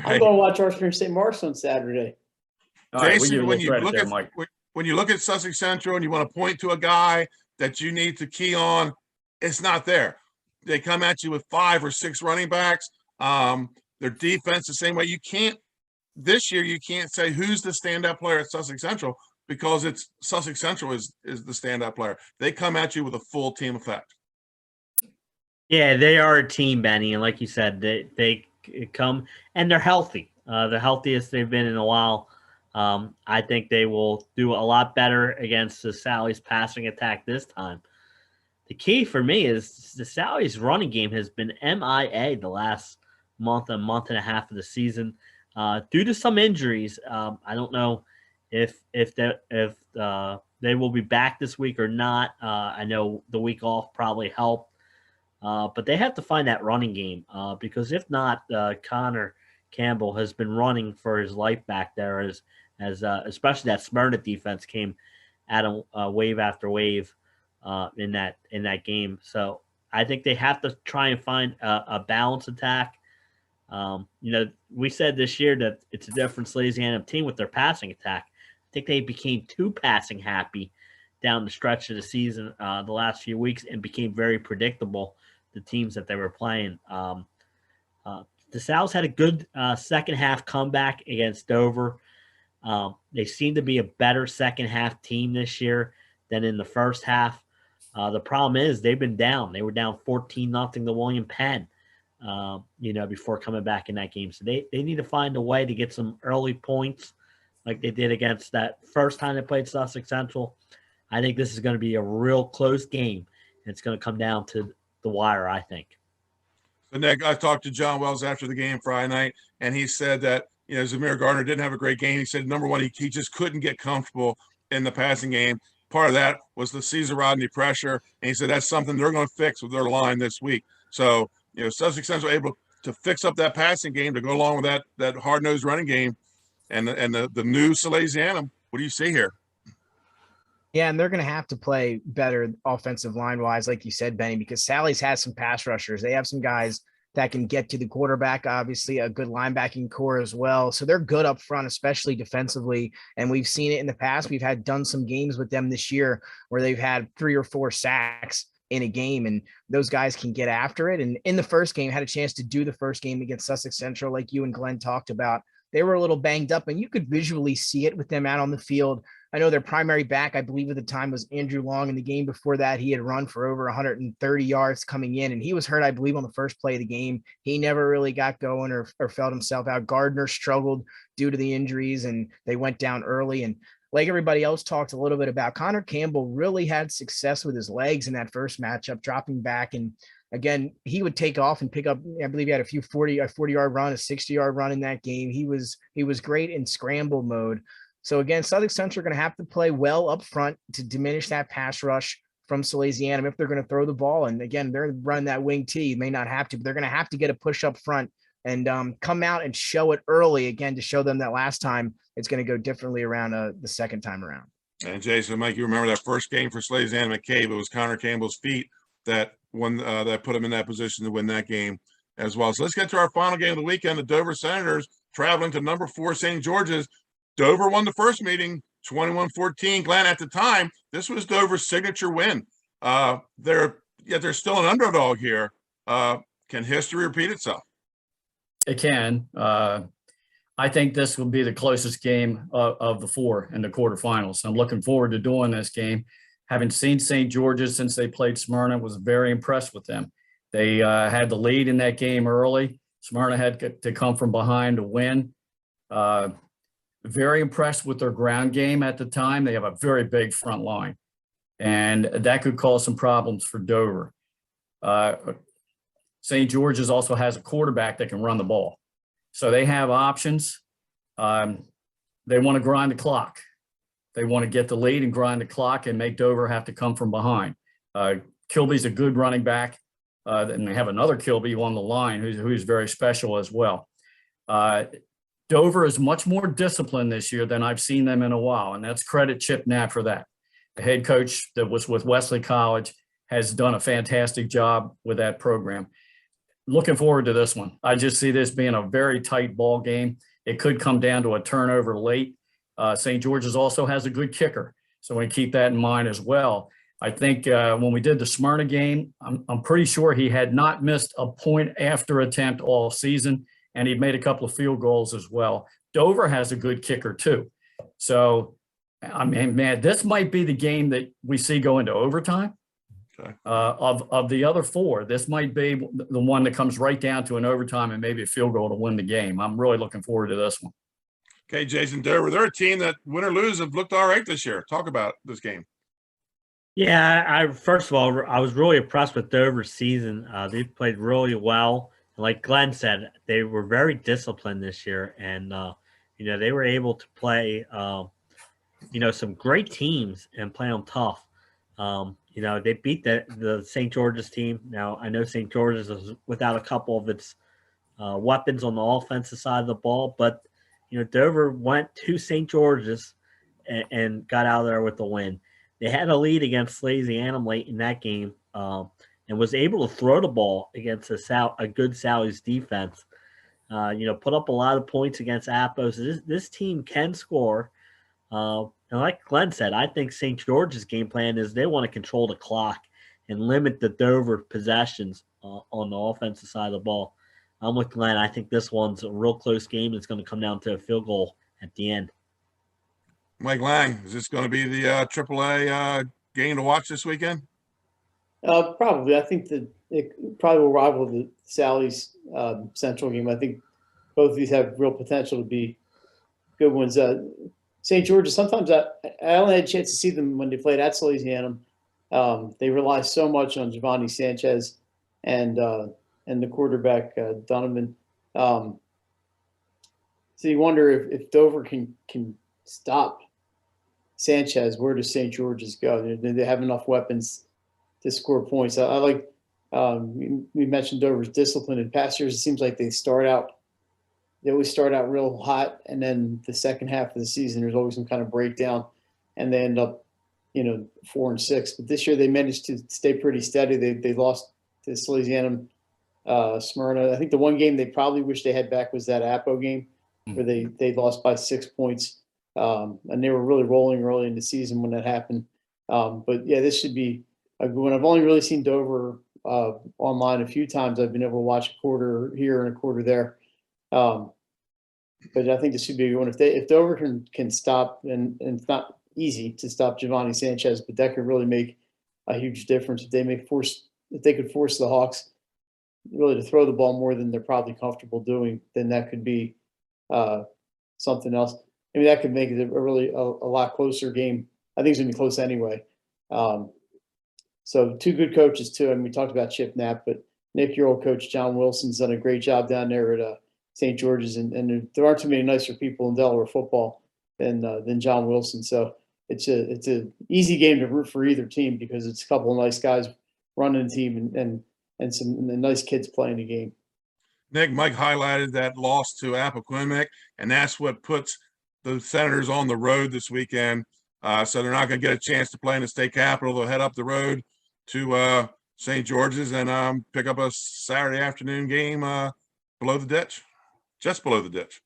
going to watch Archer St. Mark's on Saturday. All right, we give Jason, you a when little you credit look there, at Mike. when you look at Sussex Central and you want to point to a guy that you need to key on, it's not there. They come at you with 5 or 6 running backs. Their defense the same way. This year you can't say who's the standout player at Sussex Central because it's Sussex Central is the standout player. They come at you with a full team effect. Yeah, they are a team, Benny, and like you said, they come and they're healthy. The healthiest they've been in a while. I think they will do a lot better against the Sally's passing attack this time. The key for me is the Sally's running game has been MIA the last month and a half of the season due to some injuries. I don't know if they will be back this week or not. I know the week off probably helped, but they have to find that running game because if not, Connor Campbell has been running for his life back there as especially that Smyrna defense came at him wave after wave in that game. So I think they have to try and find a balanced attack. We said this year that it's a different Salesianum team with their passing attack. I think they became too passing happy down the stretch of the season the last few weeks and became very predictable, the teams that they were playing. The Sal's had a good second half comeback against Dover. They seem to be a better second half team this year than in the first half. The problem is they've been down. They were down 14-0 to William Penn, before coming back in that game. So they need to find a way to get some early points like they did against that first time they played Sussex Central. I think this is going to be a real close game. It's going to come down to the wire, I think. So, Nick, I talked to John Wells after the game Friday night, and he said that, Zamir Gardner didn't have a great game. He said, number one, he just couldn't get comfortable in the passing game. Part of that was the Caesar Rodney pressure, and he said that's something they're going to fix with their line this week. So, Sussex Central able to fix up that passing game to go along with that hard-nosed running game and the new Salesianum. What do you see here? Yeah, and they're going to have to play better offensive line-wise, like you said, Benny, because Sally's has some pass rushers. They have some guys that can get to the quarterback, obviously a good linebacking core as well. So they're good up front, especially defensively. And we've seen it in the past. We've done some games with them this year where they've had 3 or 4 sacks in a game, and those guys can get after it. And in the first game, had a chance to do the first game against Sussex Central, like you and Glenn talked about. They were a little banged up, and you could visually see it with them out on the field. I know their primary back, I believe at the time, was Andrew Long. In the game before that, he had run for over 130 yards coming in, and he was hurt, I believe, on the first play of the game. He never really got going or felt himself out. Gardner struggled due to the injuries, and they went down early. And like everybody else talked a little bit about, Connor Campbell really had success with his legs in that first matchup, dropping back. And again, he would take off and pick up, I believe he had a 40-yard run, a 60-yard run in that game. He was great in scramble mode. So again, Sussex Central are going to have to play well up front to diminish that pass rush from Salesianum if they're going to throw the ball. And again, they're running that wing T. You may not have to, but they're going to have to get a push up front and come out and show it early again to show them that last time it's going to go differently around the second time around. And Jason, Mike, you remember that first game for Salesianum at Cave? It was Connor Campbell's feet that put him in that position to win that game as well. So let's get to our final game of the weekend. The Dover Senators traveling to number 4 St. George's. Dover won the first meeting 21-14. Glenn, at the time, this was Dover's signature win. They're still an underdog here. Can history repeat itself? It can. I think this will be the closest game of the 4 in the quarterfinals. I'm looking forward to doing this game. Having seen St. George's since they played Smyrna, was very impressed with them. They had the lead in that game early. Smyrna had to come from behind to win. Very impressed with their ground game at the time. They have a very big front line, and that could cause some problems for Dover. St. George's also has a quarterback that can run the ball. So they have options. They want to grind the clock. They want to get the lead and grind the clock and make Dover have to come from behind. Kilby's a good running back. And they have another Kilby on the line who's very special as well. Dover is much more disciplined this year than I've seen them in a while, and that's credit Chip Knapp for that. The head coach that was with Wesley College, has done a fantastic job with that program. Looking forward to this one. I just see this being a very tight ball game. It could come down to a turnover late. St. George's also has a good kicker, so we keep that in mind as well. I think when we did the Smyrna game, I'm pretty sure he had not missed a point after attempt all season, and he'd made a couple of field goals as well. Dover has a good kicker too. So, I mean, man, this might be the game that we see go into overtime. Okay. Of the other four, this might be the one that comes right down to an overtime and maybe a field goal to win the game. I'm really looking forward to this one. Okay, Jason, Dover, they're a team that, win or lose, have looked all right this year. Talk about this game. Yeah, first of all, I was really impressed with Dover's season. They've played really well. And like Glenn said, they were very disciplined this year, and they were able to play some great teams and play them tough. They beat the St. George's team. Now, I know St. George's is without a couple of its weapons on the offensive side of the ball, but Dover went to St. George's and got out of there with the win. They had a lead against Salesianum late in that game and was able to throw the ball against a good Sally's defense. Put up a lot of points against Appos. This team can score. And like Glenn said, I think St. George's game plan is they want to control the clock and limit the Dover possessions on the offensive side of the ball. I'm with Glenn. I think this one's a real close game. It's going to come down to a field goal at the end. Mike Lang, is this going to be the AAA game to watch this weekend? Probably. I think that it probably will rival the Sally's Central game. I think both of these have real potential to be good ones. St. George's, sometimes I only had a chance to see them when they played at Salesianum. They rely so much on Giovanni Sanchez and the quarterback, Donovan. So you wonder if Dover can stop Sanchez, where does St. George's go? Do they have enough weapons to score points? I like we mentioned Dover's discipline in past years. It seems like they always start out real hot, and then the second half of the season there's always some kind of breakdown, and they end up 4-6. But this year they managed to stay pretty steady. They lost to Salesianum, Smyrna. I think the one game they probably wish they had back was that Appo game where they lost by 6 points. And they were really rolling early in the season when that happened. But yeah, this should be a good one. I've only really seen Dover online a few times. I've been able to watch a quarter here and a quarter there. But I think this should be a good one. If Dover can stop, and it's not easy to stop Giovanni Sanchez, but that could really make a huge difference. If they could force the Hawks really to throw the ball more than they're probably comfortable doing, then that could be something else. I mean, that could make it a lot closer game. I think it's going to be close anyway. So two good coaches too. I mean, we talked about Chip Knapp, but Nick, your old coach, John Wilson's done a great job down there at St. George's, and there aren't too many nicer people in Delaware football than John Wilson. So it's a easy game to root for either team because it's a couple of nice guys running the team and some nice kids playing the game. Nick, Mike highlighted that loss to Appoquinimink, and that's what puts the Senators on the road this weekend. So they're not going to get a chance to play in the state capitol. They'll head up the road to St. George's and pick up a Saturday afternoon game below the ditch, just below the ditch.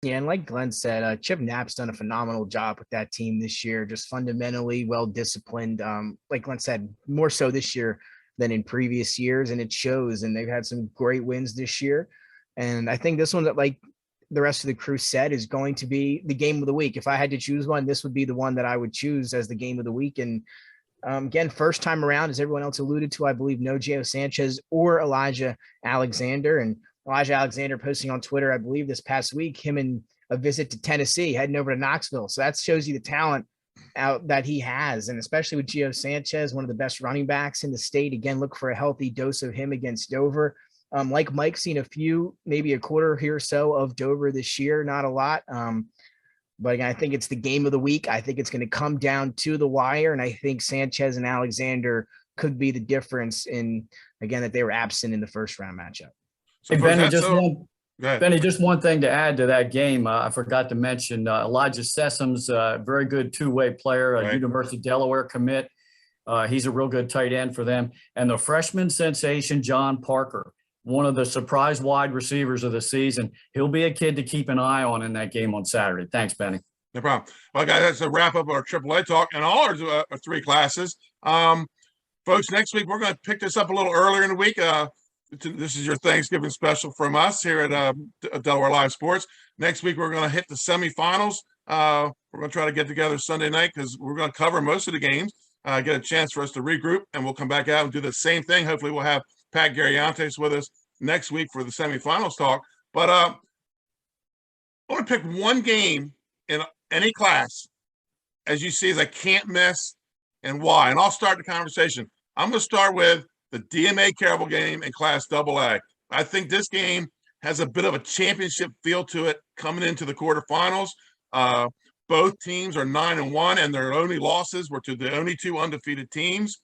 Yeah, and like Glenn said, Chip Knapp's done a phenomenal job with that team this year, just fundamentally well-disciplined. Like Glenn said, more so this year than in previous years, and it shows, and they've had some great wins this year. And I think this one, that like the rest of the crew said, is going to be the game of the week. If I had to choose one, this would be the one that I would choose as the game of the week. And again, first time around, as everyone else alluded to, I believe no Gio Sanchez or Elijah Alexander. And Elijah Alexander posting on Twitter, I believe this past week, him and a visit to Tennessee, heading over to Knoxville. So that shows you the talent out that he has, and especially with Gio Sanchez, one of the best running backs in the state. Again, look for a healthy dose of him against Dover. Like Mike, seen a few, maybe a quarter here or so of Dover this year, not a lot. But again, I think it's the game of the week. I think it's going to come down to the wire, and I think Sanchez and Alexander could be the difference in, again, that they were absent in the first round matchup. Hey, Benny, just one thing to add to that game. I forgot to mention Elijah Sessum's a very good two-way player, a University of Delaware commit. He's a real good tight end for them. And the freshman sensation, John Parker, one of the surprise wide receivers of the season. He'll be a kid to keep an eye on in that game on Saturday. Thanks, Benny. No problem. Well, guys, that's a wrap up of our AAA talk and all our three classes. Folks, next week, we're going to pick this up a little earlier in the week. This is your Thanksgiving special from us here at Delaware Live Sports. Next week, we're going to hit the semifinals. We're going to try to get together Sunday night because we're going to cover most of the games, get a chance for us to regroup, and we'll come back out and do the same thing. Hopefully, we'll have Pat Garriantes with us next week for the semifinals talk. But I want to pick one game in any class, as you see, as I can't miss, and why. And I'll start the conversation. I'm going to start with the DMA Caravel game in Class AA. I think this game has a bit of a championship feel to it coming into the quarterfinals. Both teams are 9-1, and their only losses were to the only two undefeated teams.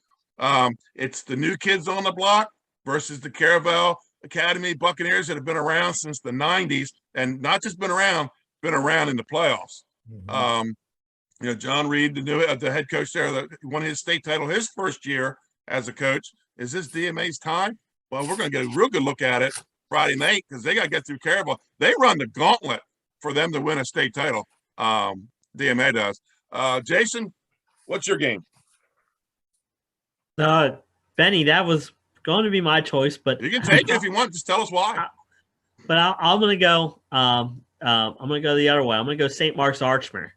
It's the new kids on the block versus the Caravel Academy Buccaneers that have been around since the 90s, and not just been around in the playoffs. John Reed, the head coach there, that won his state title his first year as a coach. Is this DMA's time? Well, we're going to get a real good look at it Friday night because they got to get through Caravel. They run the gauntlet for them to win a state title. DMA does. Jason, what's your game? Benny, that was going to be my choice, but you can take it if you want. Just tell us why. But I'm going to go. I'm going to go the other way. I'm going to go St. Mark's Archmere,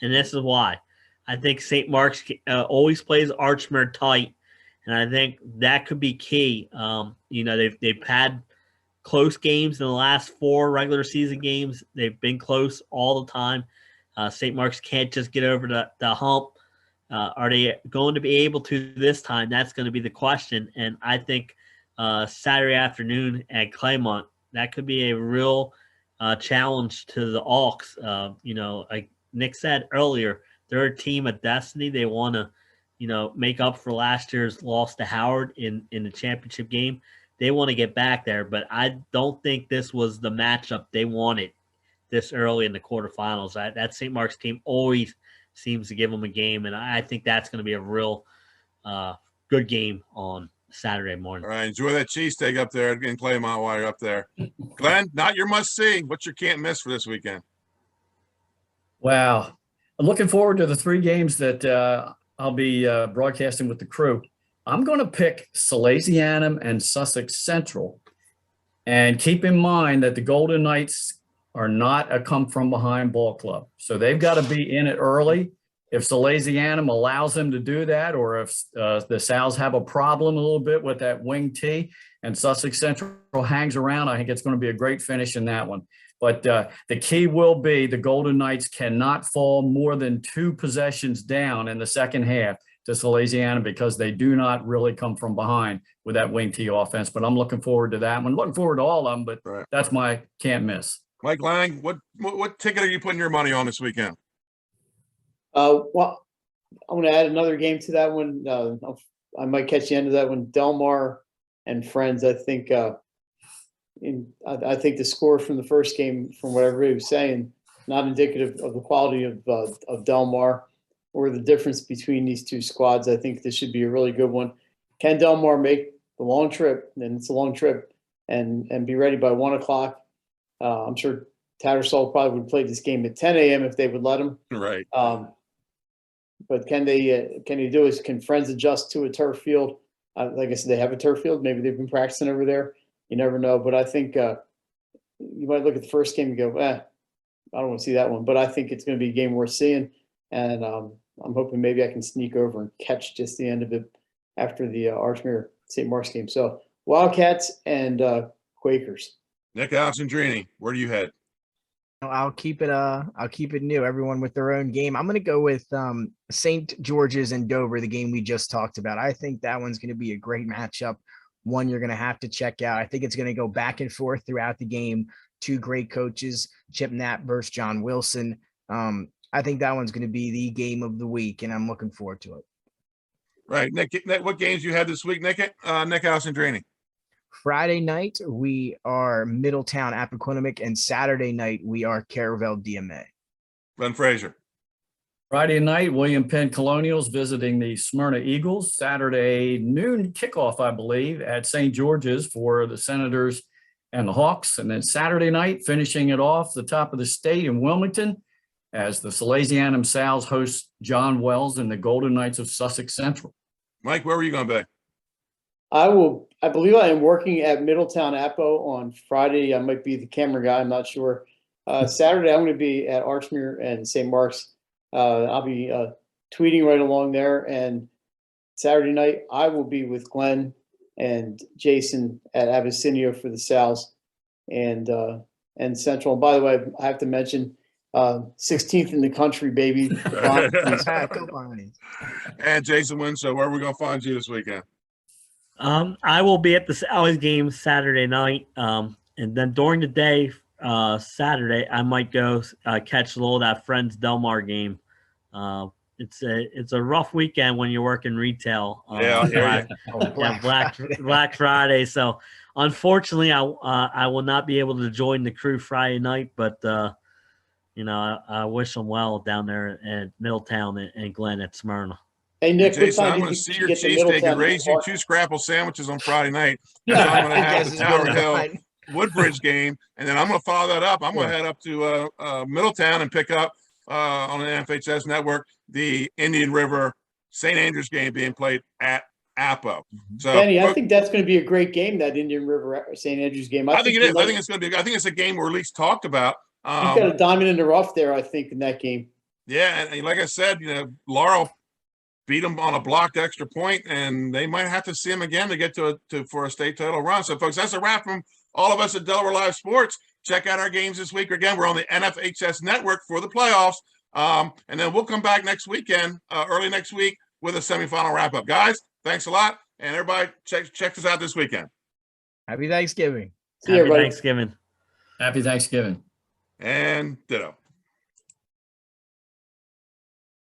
and this is why. I think St. Mark's always plays Archmere tight, and I think that could be key. They've had close games in the last 4 regular season games. They've been close all the time. St. Mark's can't just get over the hump. Are they going to be able to this time? That's going to be the question. And I think Saturday afternoon at Claymont, that could be a real challenge to the Auks. Like Nick said earlier, they're a team of destiny. They want to, make up for last year's loss to Howard in the championship game. They want to get back there, but I don't think this was the matchup they wanted this early in the quarterfinals. That St. Mark's team always seems to give them a game, and I think that's going to be a real good game on Saturday morning. All right, enjoy that cheesesteak up there in Claymont while you're up there. Glenn, not your must-see. What's your can't miss for this weekend? Wow. I'm looking forward to the 3 games that I'll be broadcasting with the crew. I'm going to pick Salesianum and Sussex Central. And keep in mind that the Golden Knights are not a come-from-behind ball club. So they've got to be in it early. If Salesianum allows them to do that, or if the Sals have a problem a little bit with that wing T and Sussex Central hangs around, I think it's going to be a great finish in that one. But the key will be the Golden Knights cannot fall more than 2 possessions down in the second half to Salesianum because they do not really come from behind with that wing T offense. But I'm looking forward to that one. Looking forward to all of them, but that's my can't miss. Mike Lang, what ticket are you putting your money on this weekend? Well, I'm going to add another game to that one. I might catch the end of that one. Delmar and Friends. I think I think the score from the first game, from what everybody was saying, not indicative of the quality of Delmar or the difference between these two squads. I think this should be a really good one. Can Delmar make the long trip? And it's a long trip, and be ready by 1 o'clock. I'm sure Tattersall probably would play this game at 10 a.m. if they would let him. Right. But can they do is can Friends adjust to a turf field? Like I said, they have a turf field. Maybe they've been practicing over there. You never know. But I think you might look at the first game and go, I don't want to see that one. But I think it's going to be a game worth seeing. And I'm hoping maybe I can sneak over and catch just the end of it after the Archmere St. Mark's game. So Wildcats and Quakers. Nick Alessandrini, where do you head? I'll keep it new. Everyone with their own game. I'm going to go with St. George's and Dover, the game we just talked about. I think that one's going to be a great matchup. One you're going to have to check out. I think it's going to go back and forth throughout the game. 2 great coaches, Chip Knapp versus John Wilson. I think that one's going to be the game of the week, and I'm looking forward to it. Right. Nick, what games you had this week, Nick Alessandrini? Friday night, we are Middletown, Appoquinimink, and Saturday night, we are Caravel DMA. Glenn Frazer. Friday night, William Penn Colonials visiting the Smyrna Eagles. Saturday noon kickoff, I believe, at St. George's for the Senators and the Hawks. And then Saturday night, finishing it off, the top of the state in Wilmington, as the Salesianum Sals host John Wells and the Golden Knights of Sussex Central. Mike, where were you going to be? I believe I am working at Middletown Appo on Friday. I might be the camera guy. I'm not sure. Saturday, I'm going to be at Archmere and St. Mark's. I'll be tweeting right along there. And Saturday night, I will be with Glenn and Jason at Abyssinia for the Sals and Central. And by the way, I have to mention 16th in the country, baby. And Jason Winchell, where are we going to find you this weekend? I will be at the Sally's game Saturday night, and then during the day, Saturday, I might go catch a little of that Friends Delmar game. It's a rough weekend when you're working retail. Black Friday. So unfortunately, I will not be able to join the crew Friday night, but I wish them well down there at Middletown and Glenn at Smyrna. Hey, Nick, Jason, I'm going to see your cheesesteak and raise you 2 scrapple sandwiches on Friday night. And so I'm going to have the Tower Hill Woodbridge game, and then I'm going to follow that up. I'm going to head up to Middletown and pick up on the NFHS network the Indian River St. Andrews game being played at Appo. So, Benny, I think that's going to be a great game, that Indian River St. Andrews game. I think it is. I think it's going to be. I think it's a game we're at least talked about. You've got a diamond in the rough there, I think, in that game. Yeah, and like I said, Laurel beat them on a blocked extra point, and they might have to see them again to get for a state title run. So, folks, that's a wrap from all of us at Delaware Live Sports. Check out our games this week. Again, we're on the NFHS network for the playoffs, and then we'll come back next weekend, early next week, with a semifinal wrap-up. Guys, thanks a lot, and everybody check us out this weekend. Happy Thanksgiving. Happy Thanksgiving. Happy Thanksgiving. And ditto.